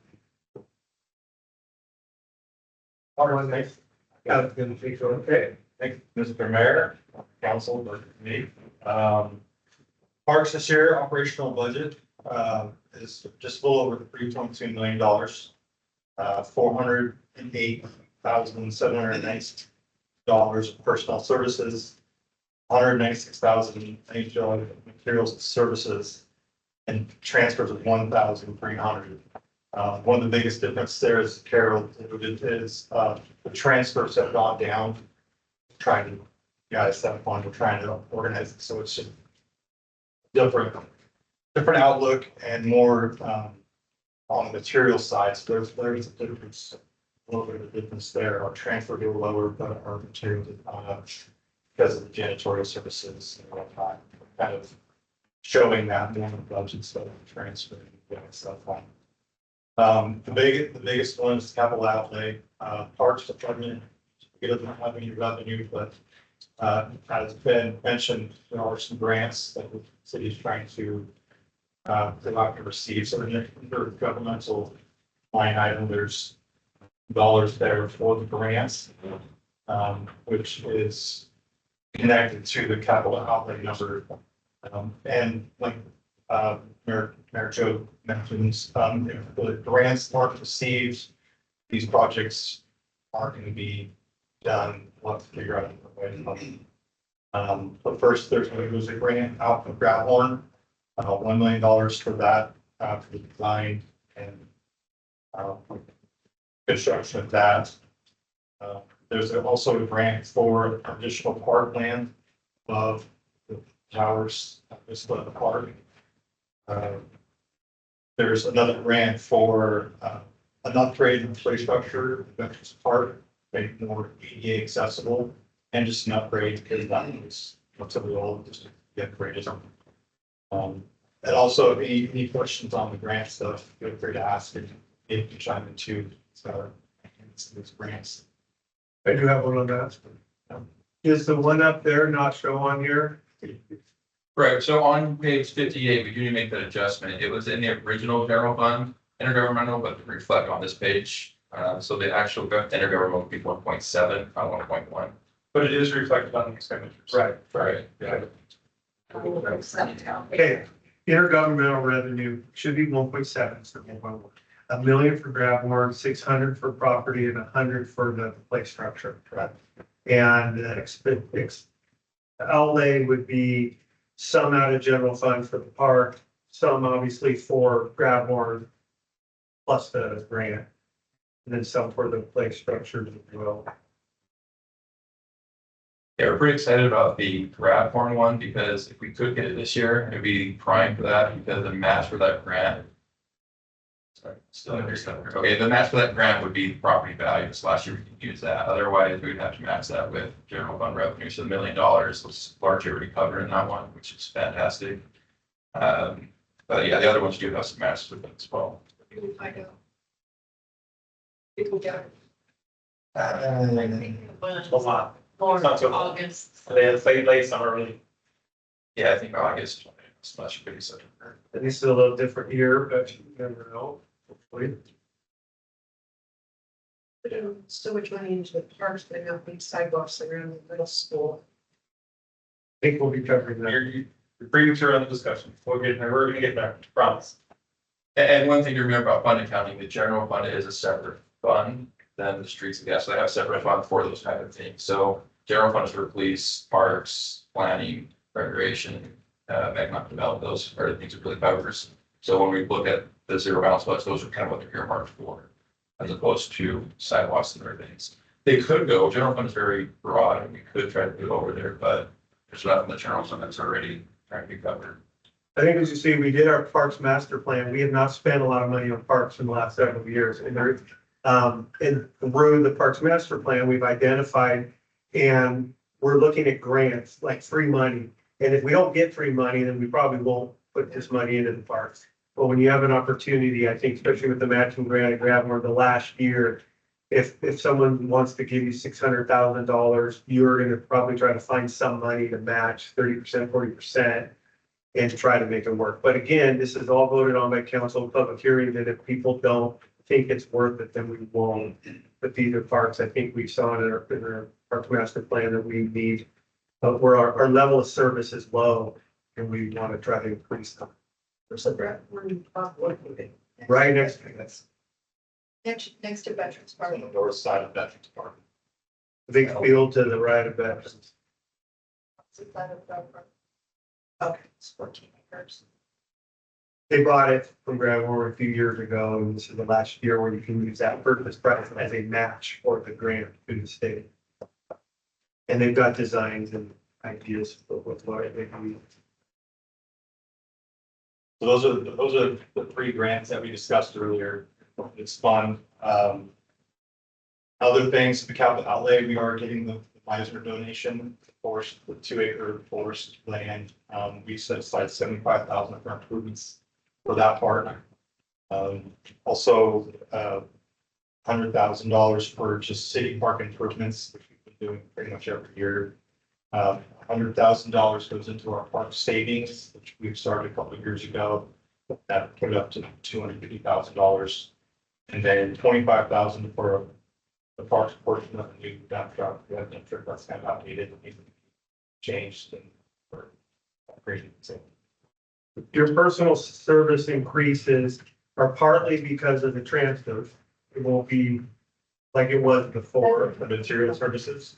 Yeah, it's gonna take, okay. Thank you, Mr. Mayor, council, but me. Parks this year, operational budget, is just a little over $3.2 million. $408,790 of personnel services, $196,000 materials and services, and transfers of 1,300. One of the biggest difference there is Carol alluded is the transfers have gone down. Trying to, guys, that fund, we're trying to organize it so it's just different outlook and more on the material side. So there's a difference, a little bit of a difference there. Our transfer go lower, but our materials because of the janitorial services and whatnot, kind of showing that more in the budget, so transferring stuff on. The biggest one is capital outlay. Parks Department, it doesn't have any revenue, but as been mentioned, there are some grants that the city is trying to not to receive. So in the governmental line item, there's dollars there for the grants, which is connected to the capital outlay number. And like Mayor Joe mentions, if the grants aren't received, these projects aren't going to be done. We'll have to figure out a way to fund them. But first, there's a grant out for Gravehorn, $1 million for that, for the design and construction of that. There's also a grant for additional parkland above the towers, just above the park. There's another grant for an upgrade in the play structure, Veterans Park, make it more ADA accessible, and just an upgrade because that was relatively old, just to get upgraded. And also, if any questions on the grant stuff, feel free to ask and if you chime in too. So, these grants. I do have one on that. Is the one up there not show on here? Right, so on page 58, we do need to make that adjustment. It was in the original general fund, intergovernmental, but to reflect on this page. So the actual intergovernmental would be 1.7, not 1.1. But it is reflected on the expenditures. Right. Right, yeah. Okay, intergovernmental revenue should be 1.7, so 1.1. $1 million for Grabmore, 600 for property, and 100 for the play structure. Correct. And outlay would be some out of general fund for the park, some obviously for Grabmore, plus the grant, and then some for the play structures as well. Yeah, we're pretty excited about the Grabhorn one because if we could get it this year, it'd be prime for that because the match for that grant. Sorry, still understand. Okay, the match for that grant would be property values. Last year we could use that. Otherwise, we would have to match that with general fund revenue. So $1 million was largely already covered in that one, which is fantastic. But yeah, the other ones do have some matches with them as well. People find out. People get I think it was A lot. more Not too long. August. They had late summer really. Yeah, I think August. So that should be September. And this is a little different year, but you never know. Hopefully. Putting so much money into the parks, but not putting sidewalks around the middle school. I think we'll be covering that. You're premature on the discussion. We're gonna get there, promise. And one thing to remember about fund accounting, the general fund is a separate fund than the streets and gas. So they have a separate fund for those kind of things. So general funds for police, parks, planning, recreation, economic development, those are the things that really covers. So when we look at the zero balance budget, those are kind of what they're earmarked for, as opposed to sidewalks and other things. They could go, general fund is very broad and we could try to do it over there, but there's nothing in the general fund that's already trying to be covered. I think as you see, we did our parks master plan. We have not spent a lot of money on parks in the last several years. And there, and through the parks master plan, we've identified and we're looking at grants, like free money. And if we don't get free money, then we probably won't put this money into the parks. But when you have an opportunity, I think especially with the matching grant at Grabmore the last year, if someone wants to give you $600,000, you're gonna probably try to find some money to match 30%, 40%. And try to make it work. But again, this is all voted on by council, public hearing, that if people don't think it's worth it, then we won't. But these are parks, I think we saw in our park master plan that we need, where our level of service is low and we want to try to increase them. There's a Brad, we're in located. Right next to That's next to Veterans Park. on the north side of Veterans Park. the big field to the right of Veterans. Okay, it's 14 acres. They bought it from Grabmore a few years ago, and this is the last year where you can use that purchase price as a match for the grant to the state. And they've got designs and ideas for what they can use. So those are the three grants that we discussed earlier. It's fun. Other things, the capital outlay, we are getting the Meisner donation for the 2-acre forest land. We set aside 75,000 for improvements for that part. Also, $100,000 for just city park improvements, which we've been doing pretty much every year. $100,000 goes into our park savings, which we've started a couple of years ago. That put it up to $250,000. And then 25,000 for the parks portion of the new dump truck. We have a dump truck that's kind of outdated, needs to be changed and for upgrading. So Your personal service increases are partly because of the transfer. It won't be like it was before. the material services,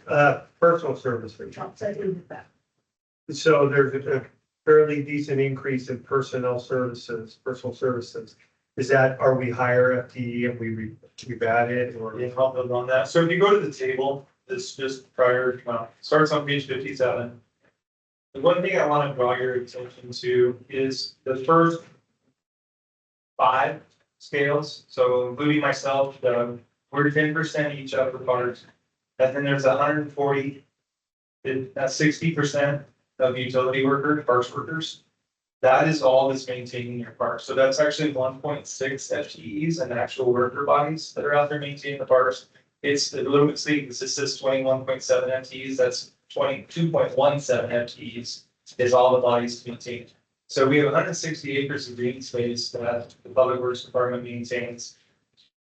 Personal services. Outside of that. So there's a fairly decent increase in personnel services, personal services. Is that, are we higher FTE and we've added or? yeah, I'll build on that. So if you go to the table, this just prior, starts on page 57. The one thing I want to draw your attention to is the first 5 scales. So including myself, we're 10% each of the parts. And then there's 140, that's 60% of utility workers, parks workers. That is all that's maintaining your parks. So that's actually 1.6 FTEs and actual worker bodies that are out there maintaining the parks. It's a little bit sleek. This says 21.7 FTEs. That's 22.17 FTEs. is all the bodies to maintain. So we have 160 acres of green space that the Public Works Department maintains.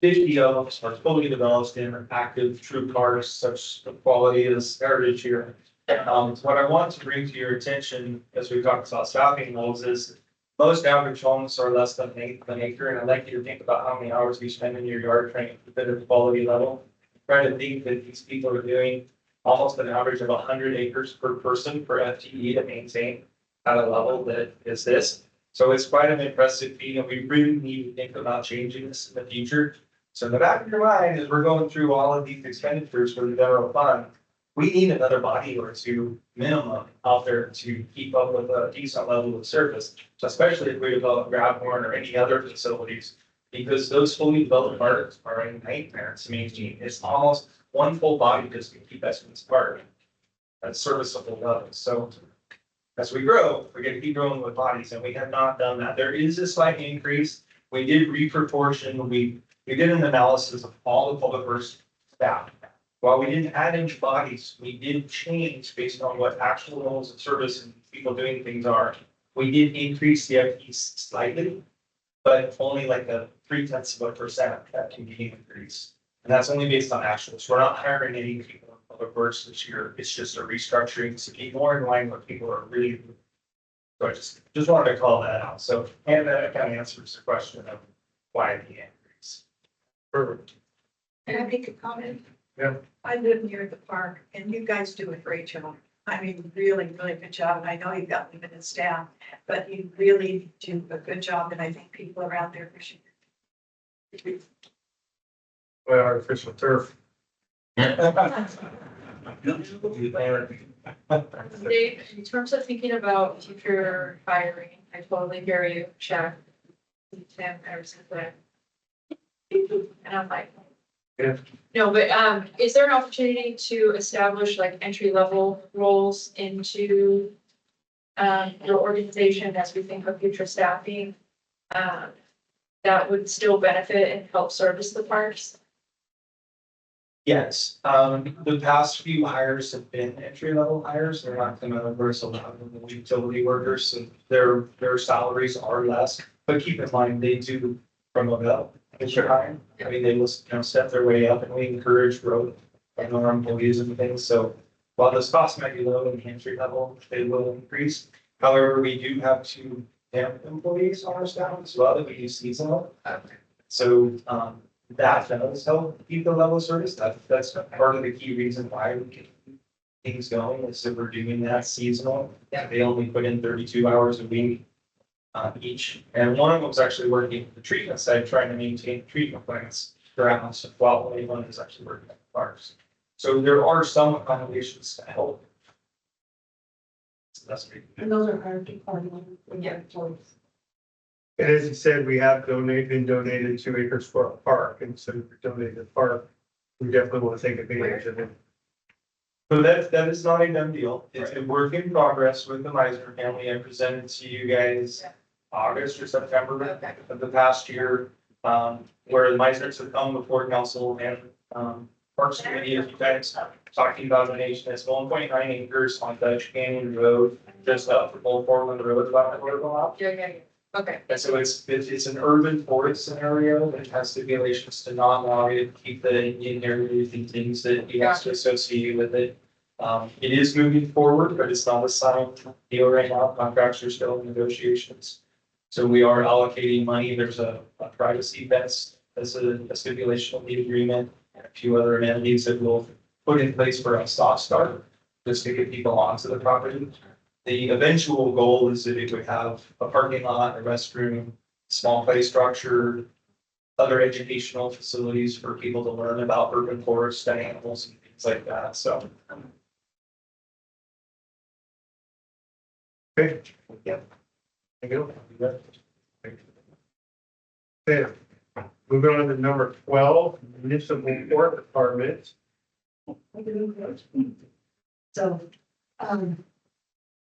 50 of them are fully developed and active true parks, such quality as heritage here. What I want to bring to your attention as we talk about staffing levels is most average homes are less than an acre, and I'd like you to think about how many hours you spend in your yard trying to keep it at the quality level. Try to think that these people are doing almost an average of 100 acres per person per FTE to maintain at a level that is this. So it's quite an impressive feat, and we really need to think about changing this in the future. So in the back of your mind, as we're going through all of these expenditures for the general fund, we need another body or two minimum out there to keep up with a decent level of service, especially if we develop Grabhorn or any other facilities, because those fully developed parks are a nightmare to maintain. It's almost one full body just to keep Estimates Park at serviceable levels. So as we grow, we're going to keep growing with bodies, and we have not done that. There is a slight increase. We did reproportion. We did an analysis of all the public works staff. While we didn't add any bodies, we did change based on what actual levels of service and people doing things are. We did increase the FTEs slightly, but only like a 0.3% that can be increased. And that's only based on actuals. We're not hiring any people in public works this year. It's just a restructuring to be more in line with what people are really. So I just wanted to call that out. So, and that kind of answers the question of why the increase. Perfect. Can I make a comment? Yeah. I live near the park and you guys do a great job. I mean, really, really good job. I know you've got limited staff, but you really do a good job and I think people around there appreciate it. Well, artificial turf. Dave, in terms of thinking about future hiring, I totally hear you, Shaq. Tim, ever since that. And I'm like. Yeah. No, but is there an opportunity to establish like entry level roles into your organization as we think of future staffing? That would still benefit and help service the parks? Yes, the past few hires have been entry level hires. They're not coming over so lot of the utility workers, so their salaries are less. But keep in mind, they do promote up if you're hiring. I mean, they will, step their way up, and we encourage growth in our employees and things. So while those costs might be low in the entry level, they will increase. However, we do have 2 temp employees on our staff as well that we use seasonal. So that does help keep the level of service. That's part of the key reason why we keep things going, is that we're doing that seasonal. They only put in 32 hours a week each. And one of them was actually working the treatment side, trying to maintain treatment plants grounds, while the one is actually working at the parks. So there are some accommodations to help. So that's great. And those are hard to party on. Yeah. And as you said, we have been donated 2 acres for a park, and so we donated the park. We definitely want to take advantage of it. So that is not a done deal. It's a work in progress with the Meisner family. I presented to you guys August or September of the past year, where the Meisners have come before council and Parks Committee a few times talking about donation. It's 1.9 acres on Dutch Canyon Road, just up from Old Portland Road, about a quarter of a mile. Yeah. Okay. And so it's an urban forest scenario that has stipulations to non-log it, keep the Indian heritage and things that he has to associate with it. It is moving forward, but it's not a signed deal right now. Contracts are still in negotiations. So we are allocating money. There's a privacy fence as a stipulation of the agreement, and a few other amenities that we'll put in place for a soft start, just to get people onto the property. The eventual goal is that it would have a parking lot, a restroom, small play structure, other educational facilities for people to learn about urban forests and animals and things like that. So. Okay. Yeah. Thank you. Okay. Moving on to number 12, municipal court department. So,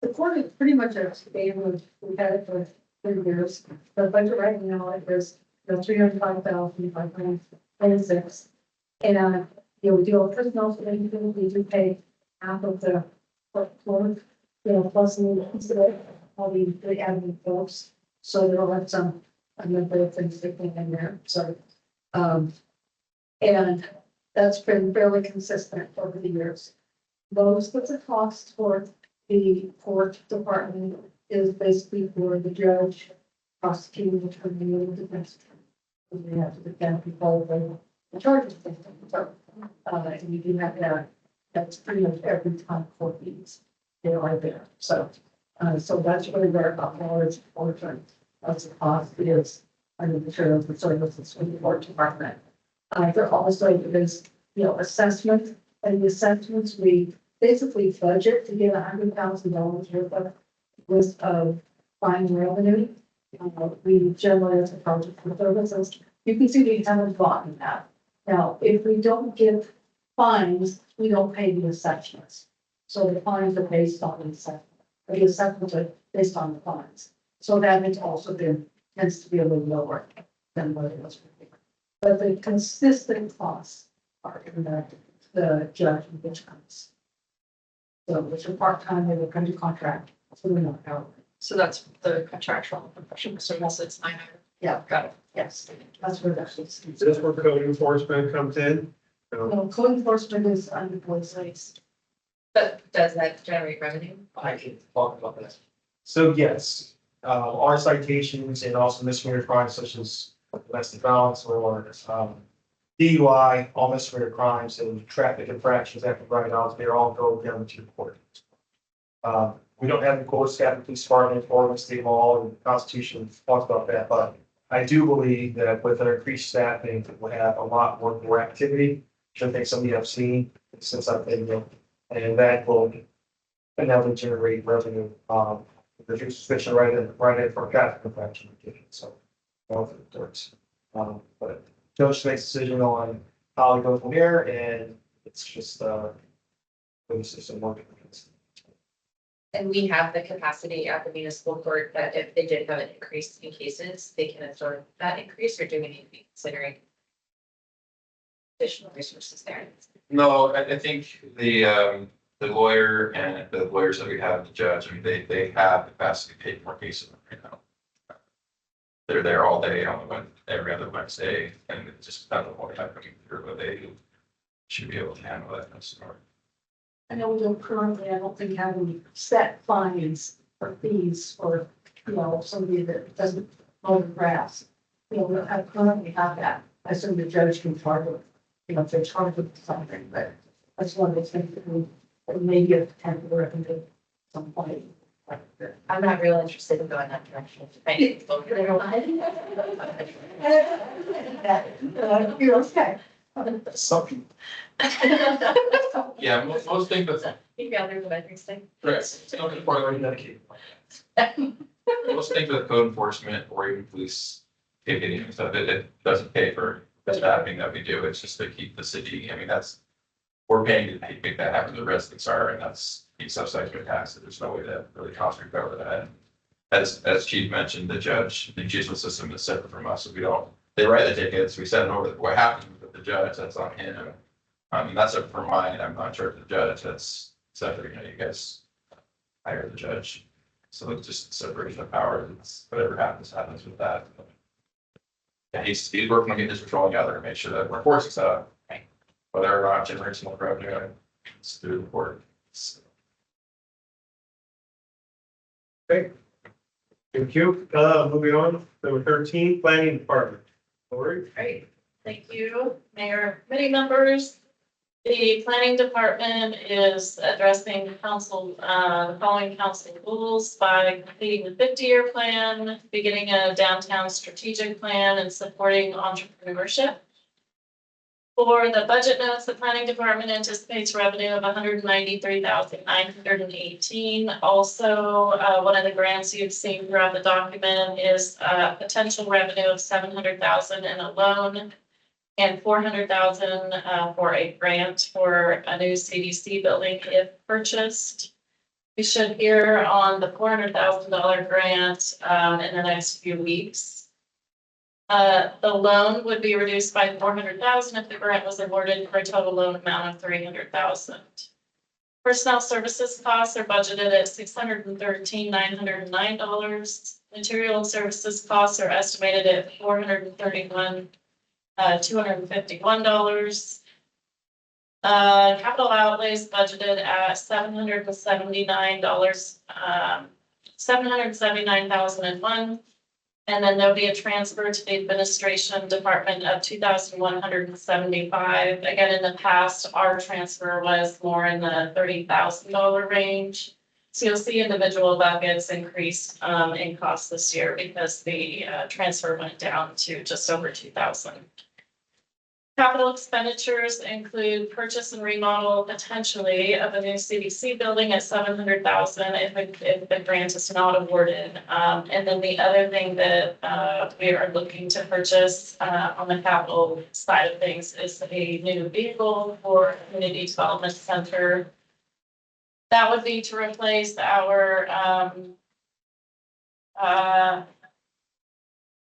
the court is pretty much a stable, we've had it for 30 years. The budget right now is $305,526. And, we do a personnel, so we do pay half of the court floor. plus all the admin folks. So there are some, a number of things that came in there, so. And that's been fairly consistent over the years. Most of the cost for the court department is basically for the judge, prosecuting attorney, and defense attorney. We have to defend people of the charges. So, and you do have that, that's pretty much every time court meetings, they are there, so. So that's really where a large portion of the cost is under the materials and services in the court department. There also is, assessment, and the assessments, we basically budget to get $100,000 worth of fine revenue. We generally, as a project for services, you can see we haven't gotten that. Now, if we don't get fines, we don't pay the assessments. So the fines are based on the assessment. The assessments are based on the fines. So that has also tends to be a little lower than what it was before. But the consistent costs are in the judge and the counts. So which are part-time, they will come to contract, so we're not hourly. So that's the contractual professional services line item. Yeah, Got it. yes, that's where that is. Is this where code enforcement comes in? Code enforcement is under police rates. But does that generate revenue? I can talk about that. So yes, our citations and also misdemeanor crimes such as domestic violence or DUI, all misdemeanor crimes and traffic infractions after right out, they all go down to the court. We don't have the court staff, police department, or state law, and the Constitution talks about that, but I do believe that with our increased staffing, we'll have a lot more activity, which I think some of you have seen since I've been here, and that will inevitably generate revenue. There's suspicion right in for traffic infraction, so. But judge makes a decision on how to go from there, and it's just the system working. And we have the capacity at the municipal court that if they did have an increase in cases, they can absorb that increase, or do we need to be considering additional resources there? No, I think the lawyer and the lawyers that we have, the judge, I mean, they have the capacity to take more cases right now. They're there all day, every other Wednesday, and it just depends on what type of through, but they should be able to handle that. I know we don't currently, I don't think have any set fines or fees for, somebody that doesn't mow the grass. I currently have that. I assume the judge can charge it, if they're charged with something, but that's one of those things that maybe a temporary at some point. I'm not real interested in going that direction. You're okay. Something. Yeah, most things that. Maybe I'll do the veteran thing. Correct. Most things with code enforcement or even police ticketing and stuff, it doesn't pay for the staffing that we do. It's just to keep the city. I mean, we're paying to make that happen. The residents are, and that's being subsidized by taxes. There's no way to really cost recover that. As Chief mentioned, the judicial system is separate from us, so they write the tickets, we send it over. What happens with the judge, that's on him. I mean, that's up for mine. I'm not sure of the judge. That's separate. You guys hire the judge. So it's just separation of powers. It's whatever happens with that. Yeah, he's working on getting his patrolling out there to make sure that we're forcing set up. Whether or not generates more revenue, it's through the court. Okay. Thank you. Moving on, number 13, planning department. Lori? Great, thank you, Mayor, committee members. The planning department is addressing the following council goals by completing the 50-year plan, beginning a downtown strategic plan, and supporting entrepreneurship. For the budget notes, the planning department anticipates revenue of $193,918. Also, one of the grants you've seen throughout the document is potential revenue of $700,000 in a loan and $400,000 for a grant for a new CDC building if purchased. We should hear on the $400,000 grant in the next few weeks. The loan would be reduced by $400,000 if the grant was awarded for a total loan amount of $300,000. Personnel services costs are budgeted at $613,909. Material and services costs are estimated at $431,251. Capital outlays budgeted at $779, $779,001. And then there'll be a transfer to the administration department of $2,175. Again, in the past, our transfer was more in the $30,000 range. So you'll see individual buckets increase in cost this year because the transfer went down to just over 2,000. Capital expenditures include purchase and remodel potentially of a new CDC building at $700,000 if the grant is not awarded. And then the other thing that we are looking to purchase on the capital side of things is a new vehicle for Community Development Center. That would be to replace our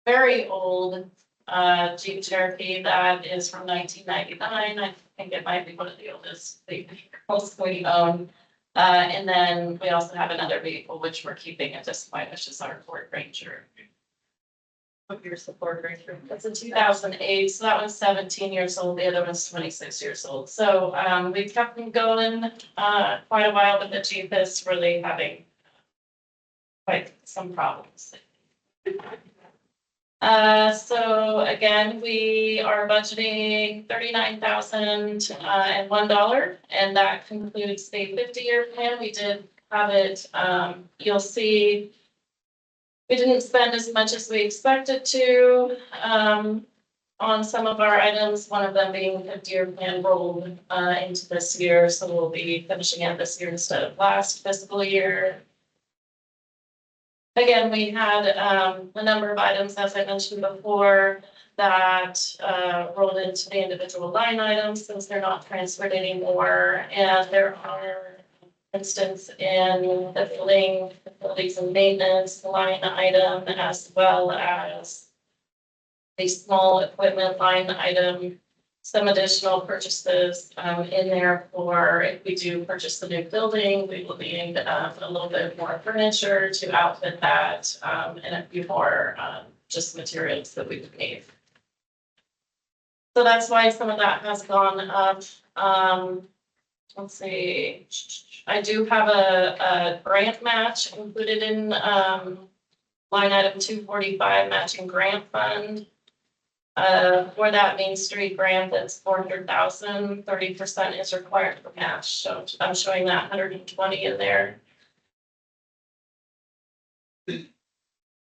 very old Jeep Cherokee that is from 1999. I think it might be one of the oldest vehicles we own. And then we also have another vehicle which we're keeping at this point, which is our Ford Ranger. What year's the Ford Ranger? It's a 2008, so that one's 17 years old. The other one's 26 years old. So we've kept them going quite a while, but the Jeep is really having quite some problems. So again, we are budgeting $39,001, and that concludes the 50-year plan. We did have it, you'll see, we didn't spend as much as we expected to on some of our items, one of them being 50-year plan rolled into this year. So we'll be finishing it this year instead of last fiscal year. Again, we had a number of items, as I mentioned before, that rolled into the individual line items since they're not transferred anymore. And there are, for instance, in the building, facilities and maintenance line item, as well as the small equipment line item, some additional purchases in there for if we do purchase the new building, we will need a little bit more furniture to outfit that and a few more just materials that we would need. So that's why some of that has gone up. Let's see, I do have a grant match included in line item 245 matching grant fund. For that Main Street grant, that's 400,000, 30% is required for match. So I'm showing that 120 in there.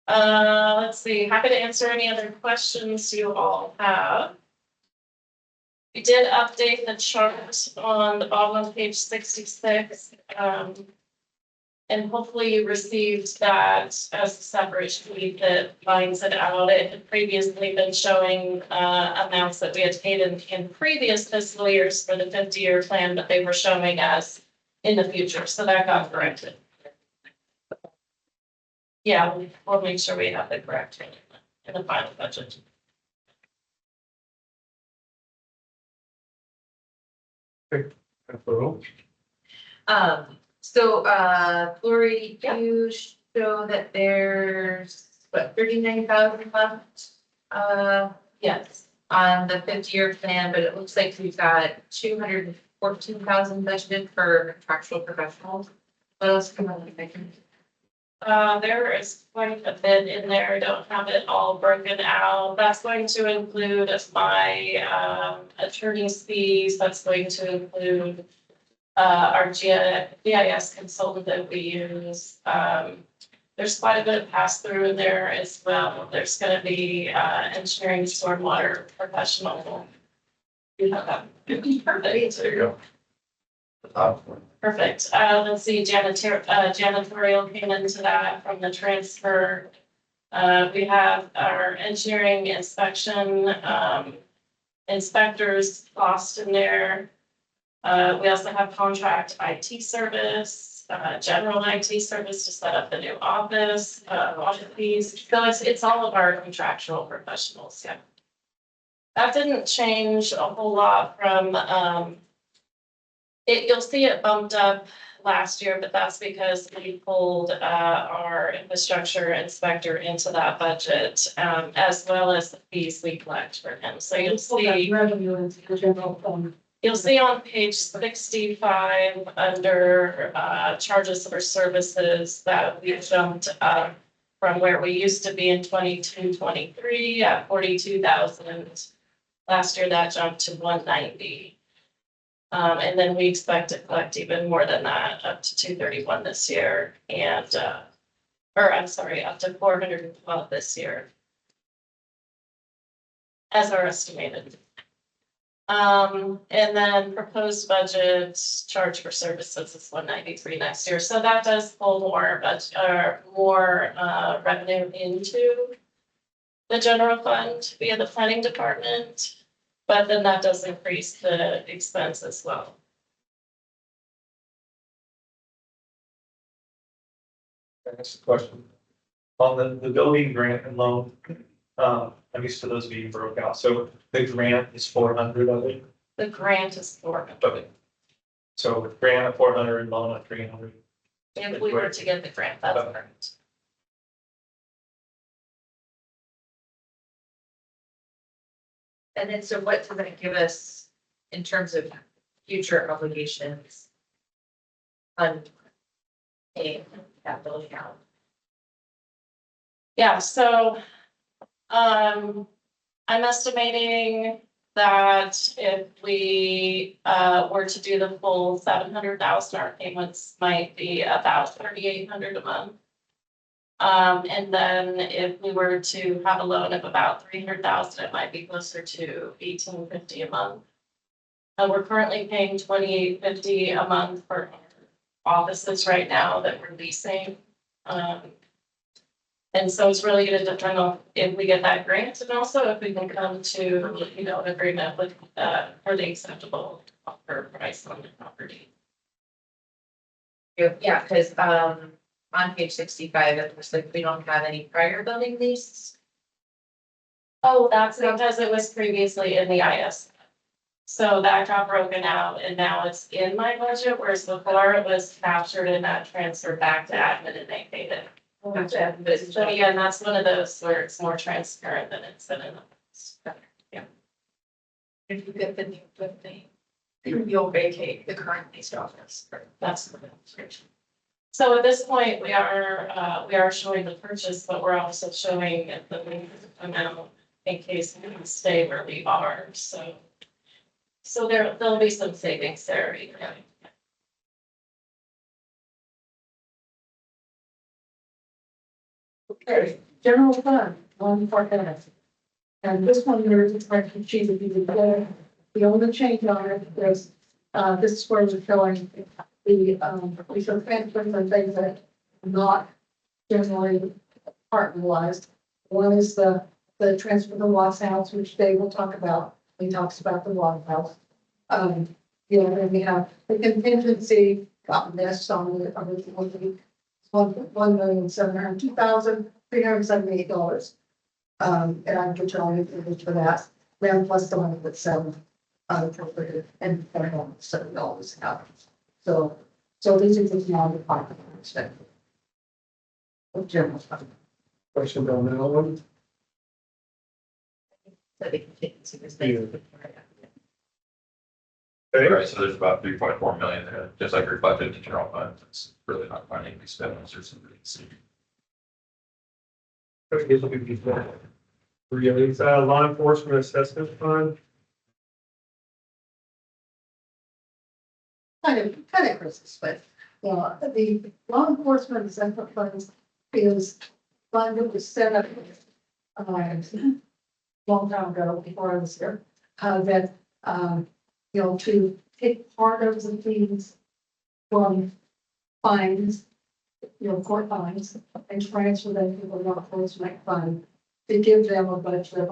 Let's see, happy to answer any other questions you all have. We did update the chart on the bottom of page 66. And hopefully you received that as a separate sheet that lines it out. It had previously been showing amounts that we had paid in previous fiscal years for the 50-year plan, but they were showing as in the future. So that got corrected. Yeah, we'll make sure we have the correct in the final budget. So, Lori, you show that there's, what, 39,000 left? Yes. On the 50-year plan, but it looks like we've got 214,000 budgeted for contractual professionals. What else can I think? There is quite a bit in there. I don't have it all broken out. That's going to include my attorney's fees. That's going to include our GIS consultant that we use. There's quite a bit of pass through in there as well. There's going to be engineering stormwater professional. You have that. Perfect. There you go. Perfect. Let's see, janitorial came into that from the transfer. We have our engineering inspection inspectors cost in there. We also have contract IT service, general IT service to set up the new office, audit fees. So it's all of our contractual professionals. Yeah. That didn't change a whole lot from You'll see it bumped up last year, but that's because we pulled our infrastructure inspector into that budget, as well as the fees we collect for him. So you'll Pull that see, revenue into the general fund. you'll see on page 65 under charges for services that we jumped up from where we used to be in 22-23 at 42,000. Last year that jumped to 190. And then we expect to collect even more than that, up to 231 this year, and up to 412 this year. As our estimated. And then proposed budget charge for services is 193 next year, so that does pull more revenue into the general fund via the planning department. But then that does increase the expense as well. Next question. On the building grant and loan, I'm used to those being broke out. So the grant is 400 of it. The grant is 400. Okay. So grant at 400, loan at 300. If we were to get the grant, that's Okay. correct. And then, so what does that give us in terms of future obligations on a capital account? Yeah, so I'm estimating that if we were to do the full 700,000, our payments might be about 3,800 a month. And then if we were to have a loan of about 300,000, it might be closer to 1,850 a month. We're currently paying 2,850 a month for our offices right now that we're leasing. And so it's really gonna depend on if we get that grant and also if we can come to, an agreement with, for the acceptable offer price on the property. Yeah, because on page 65, it looks like we don't have any prior building leases. Oh, that's because it was previously in the IS. So that got broken out and now it's in my budget, whereas before it was captured and that transferred back to admin and they paid it. But again, that's one of those where it's more transparent than it's been in the past. If you get the new building, you'll vacate the current leased office. That's the demonstration. So at this point, we are showing the purchase, but we're also showing the amount in case we can stay where we are, so. So there'll be some savings there. Okay, general fund, one for F. And this one, there is a correction sheet if you would go. The only change on it is, this is where we're showing we show transfers and things that are not generally departmentalized. One is the transfer to the Watts House, which Dave will talk about. He talks about the Watts House. Then we have the contingency, got this on the original. $1,702,378. And I'm returning it for that. Then plus the one that's appropriated and $7 happens. So these are just non-departmental of general fund. Question on that one? So the contingency was basically. Okay, Right, so there's about 3.4 million there, just like your budget in general fund. It's really not finding these spendings or something. law enforcement assessment fund. Kind of Christmas, but the law enforcement assessment funds is fund that was set up long time ago before I was here, that to take part of the fees from fines, court fines, and transfer them to the law enforcement fund to give them a budget of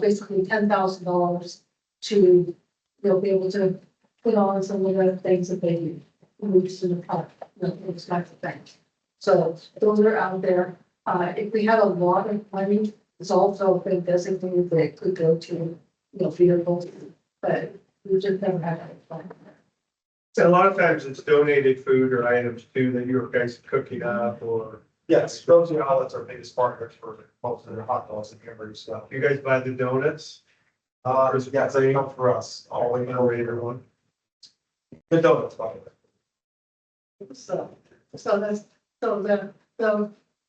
basically $10,000 to be able to put on some of the things that they use in the park, those types of things. So those are out there. If we have a lot of money, it's also been designated that it could go to vehicles, but We just never had that plan. So a lot of times it's donated food or items too that you guys are cooking up, or Yes, Frozen Outlet's our biggest partner for most of their hot dogs and hamburgers stuff. you guys buy the donuts. Yes, they come for us, all the way Or over everyone. the donuts, by the way. So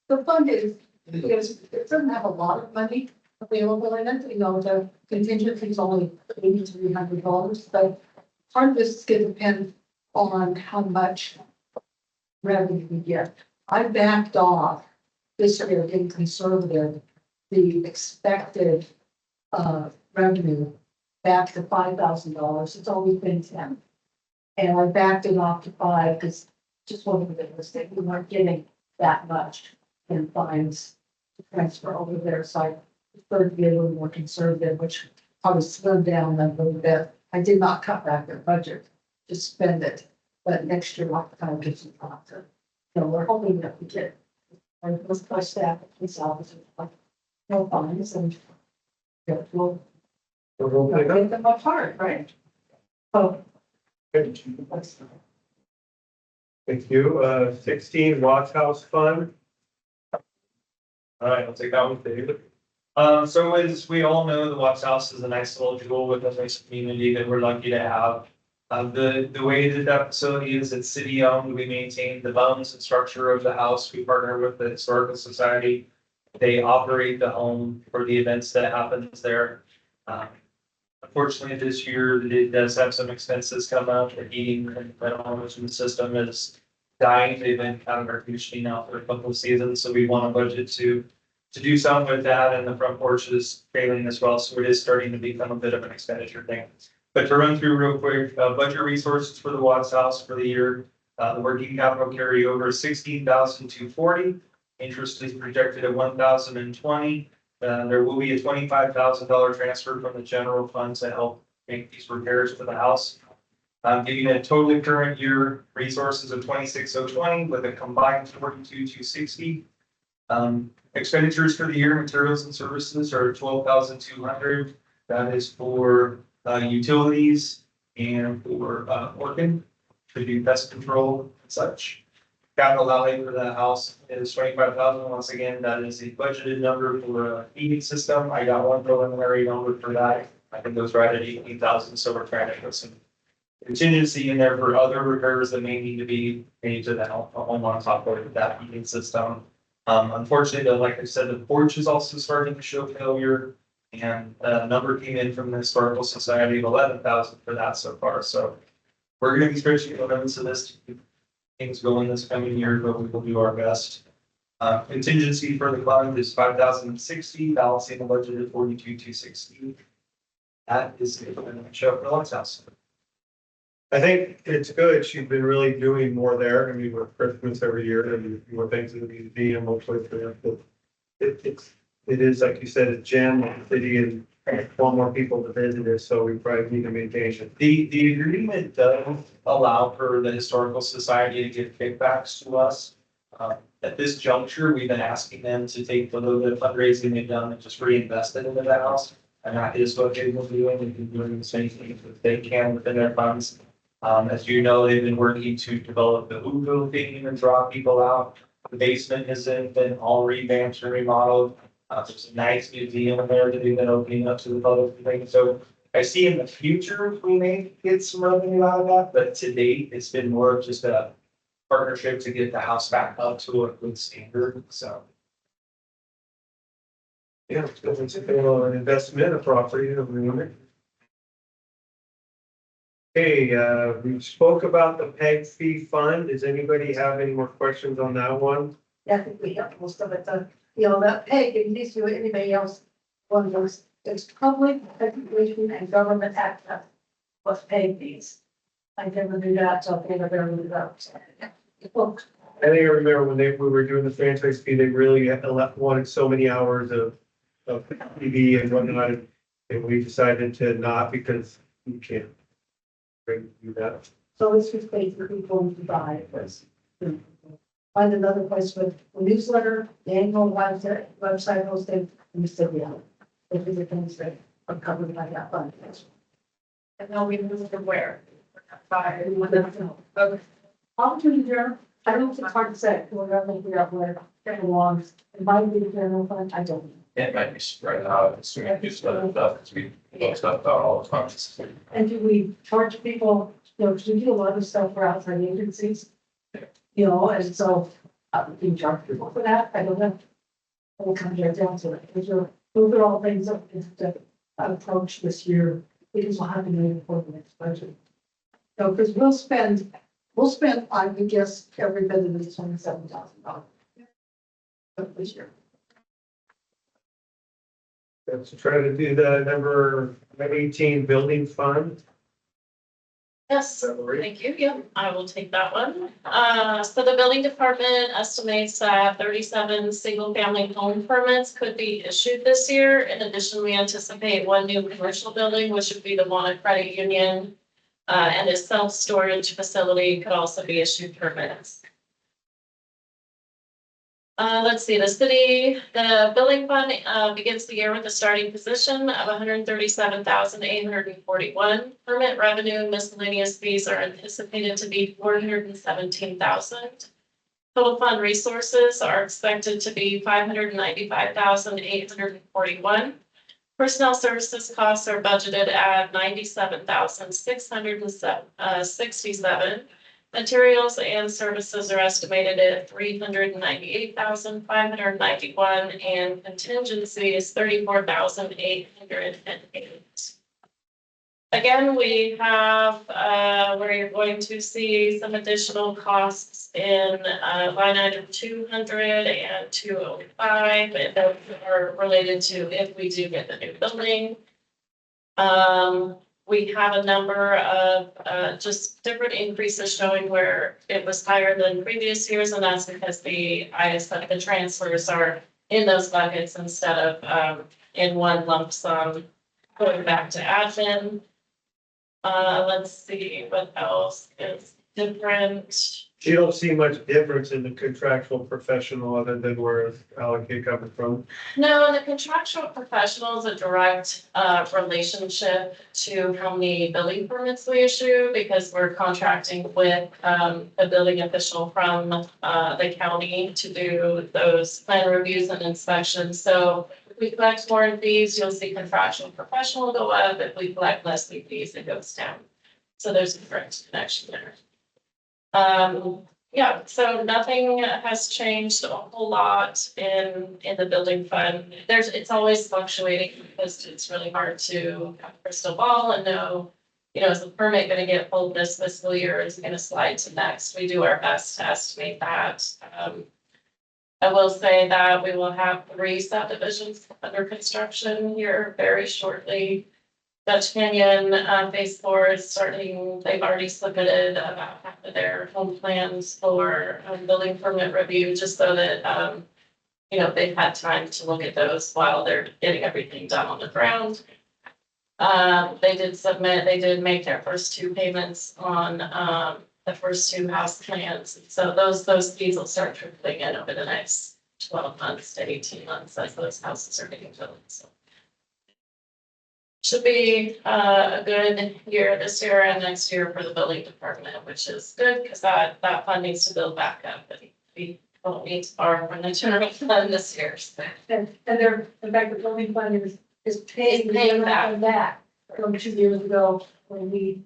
the fund is, it doesn't have a lot of money available in it, you know, the contingency is only $8,300, but part of this is gonna depend on how much revenue we get. I backed off this year, being conservative, the expected revenue back to $5,000. It's always been 10. And I backed it off to 5 because just wasn't realistic. We weren't getting that much in fines to transfer over there. So I preferred to be a little more conservative, which probably slowed down a little bit. I did not cut back their budget to spend it, but next year I'll kind of give some thought to, you know, we're hoping that we get, and most of our staff, police officers, like, no fines and yeah, we'll make them up hard, right? Oh. Thank you. 16 Watch House Fund. All right, I'll take that one, David. So as we all know, the Watts House is a nice little jewel within this community that we're lucky to have. The way that that facility is, it's city owned. We maintain the bones and structure of the house. We partner with the Historical Society. They operate the home for the events that happens there. Unfortunately, this year it does have some expenses come up. The heating and ventilation system is dying. They've been out of our conditioning now for a couple of seasons, so we want a budget to do something with that, and the front porch is failing as well, so it is starting to become a bit of an expenditure thing. But to run through real quick, budget resources for the Watts House for the year, the working capital carryover is $16,240. Interest is projected at $1,020. There will be a $25,000 transfer from the general fund to help make these repairs to the house. Giving a totally current year resources of $26,020 with a combined $42,260. Expenditures for the year, materials and services are $12,200. That is for utilities and for working to do pest control and such. Capital outlay for the house is $25,000. Once again, that is a budgeted number for a heating system. I got one preliminary number for that. I think it was right at $18,000, so we're trying to put some contingency in there for other repairs that may need to be made to the home on top of that heating system. Unfortunately, though, like I said, the porch is also starting to show failure, and a number came in from the Historical Society of $11,000 for that so far. So we're going to be stretching the limits of this to keep things going this coming year, but we will do our best. Contingency for the fund is $5,060, balancing the budget at $42,260. That is it for the show for the Watts House. I think it's good. She's been really doing more there. I mean, with Christmas every year and more things in the museum, hopefully for them. But it is, like you said, a gem of the city and want more people to visit it, so we probably need to maintain it. The agreement does allow for the Historical Society to give kickbacks to us. At this juncture, we've been asking them to take the little bit of fundraising they've done and just reinvest it into the house. And that is what they will do, and they've been doing the same things that they can within their funds. As you know, they've been working to develop the Woodville theme and draw people out. The basement has been all revamped and remodeled. There's a nice museum there that we've been opening up to the public and things. So I see in the future, we may get some revenue out of that, but to date, it's been more of just a partnership to get the house back up to a good standard, so. Yeah, it's an investment, a property, a room. Okay, we spoke about the PEG fee fund. Does anybody have any more questions on that one? Yeah, I think we have most of it done. You know, that pay, in case you, anybody else, one of those, it's public education and government access plus pay fees. I never do that, so I never do that. Well, I think I remember when we were doing the franchise fee, they really wanted so many hours of TV and whatnot, and we decided to not because we can't do that. so it's just basically going to buy this. Find another place with the newsletter, the annual website hosting, and the city. Those are the things that are covered by that fund. And then we move from where? By, Okay. Opportunity there, I don't think it's hard to say, we're gonna figure out where it belongs. It might be the general fund, I don't know. It might be spread out, so we can do stuff, as we talk stuff about all the funds. And do we charge people, you know, 'cause we do a lot of stuff for outside agencies? You know, and so, do you charge people for that? I don't know. It will come right down to it. Those are all things that we have to approach this year, because we'll have to do it for the next budget. So, because we'll spend, I would guess, every bit of this $27,000. This year. Let's try to do the number 18 building fund. Yes, thank you. Yep, I will take that one. So the building department estimates that 37 single-family home permits could be issued this year. In addition, we anticipate one new commercial building, which would be the one at Credit Union. And a self-storage facility could also be issued permits. Let's see, the building fund, begins the year with a starting position of 137,841. Permit revenue and miscellaneous fees are anticipated to be 417,000. Total fund resources are expected to be 595,841. Personnel services costs are budgeted at 97,667. Materials and services are estimated at 398,591, and contingency is 34,808. Again, we have, where you're going to see some additional costs in line item 200 and 205, and those are related to if we do get the new building. We have a number of just different increases showing where it was higher than previous years, and that's because the transfers are in those buckets instead of in one lump sum going back to admin. Let's see what else is different. You don't see much difference in the contractual professional other than where it's allocated coming from. No, the contractual professional is a direct relationship to how many building permits we issue, because we're contracting with a building official from the county to do those plan reviews and inspections. So if we collect more in fees, you'll see contractual professional go up. If we collect less in fees, it goes down. So there's a direct connection there. Yeah, so nothing has changed a whole lot in the building fund. It's always fluctuating because it's really hard to have a crystal ball and know, you know, is the permit gonna get pulled this fiscal year, is it gonna slide to next? We do our best to estimate that. I will say that we will have 3 subdivisions under construction here very shortly. Dutch Canyon, phase 4 is starting, they've already submitted about half of their home plans for building permit review, just so that, you know, they've had time to look at those while they're getting everything done on the ground. They did make their first 2 payments on, the first 2 house plans. So those fees will start trickling in over the next 12 months to 18 months as those houses are getting built, so. Should be a good year this year and next year for the building department, which is good because that fund needs to build back up, and we don't need to borrow from the general fund this year. So. And they're, in fact, the building fund is paying back from 2 years ago when we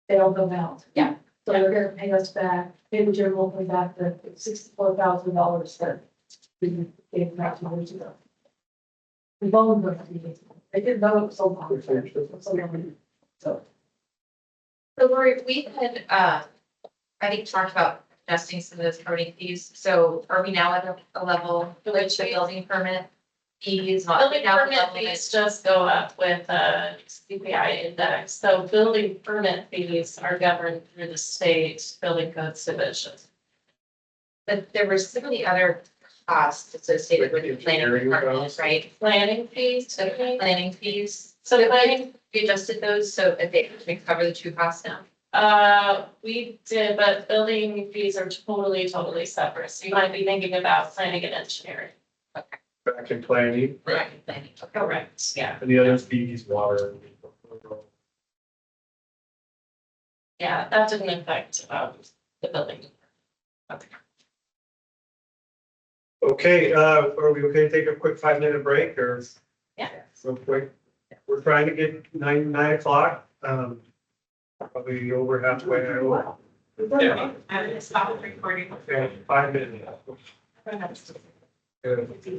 bailed them out. Yeah. So they're gonna pay us back, pay the general fund back the $64,000 that we gave them out 2 years ago. We loaned them. They didn't know it was so long. So. So Lori, we had, I think talked about adjusting some of those permitting fees. So are we now at a level for which the building permit fees? Building permit fees just go up with CPI index. So building permit fees are governed through the state building codes division. But there were so many other costs associated with the planning department, right? Planning fees, Planning fees. So planning, We adjusted those so that they can cover the 2 costs now. we did, but building fees are totally separate. So you might be thinking about planning and engineering. Back in planning, Correct, yeah. and the other fees, water. Yeah, that didn't affect, the building. Okay. Okay, are we okay to take a quick 5-minute break or? Yeah. Real quick. We're trying to get 9 o'clock, probably over halfway. And stop recording. Okay, 5 minutes. Good.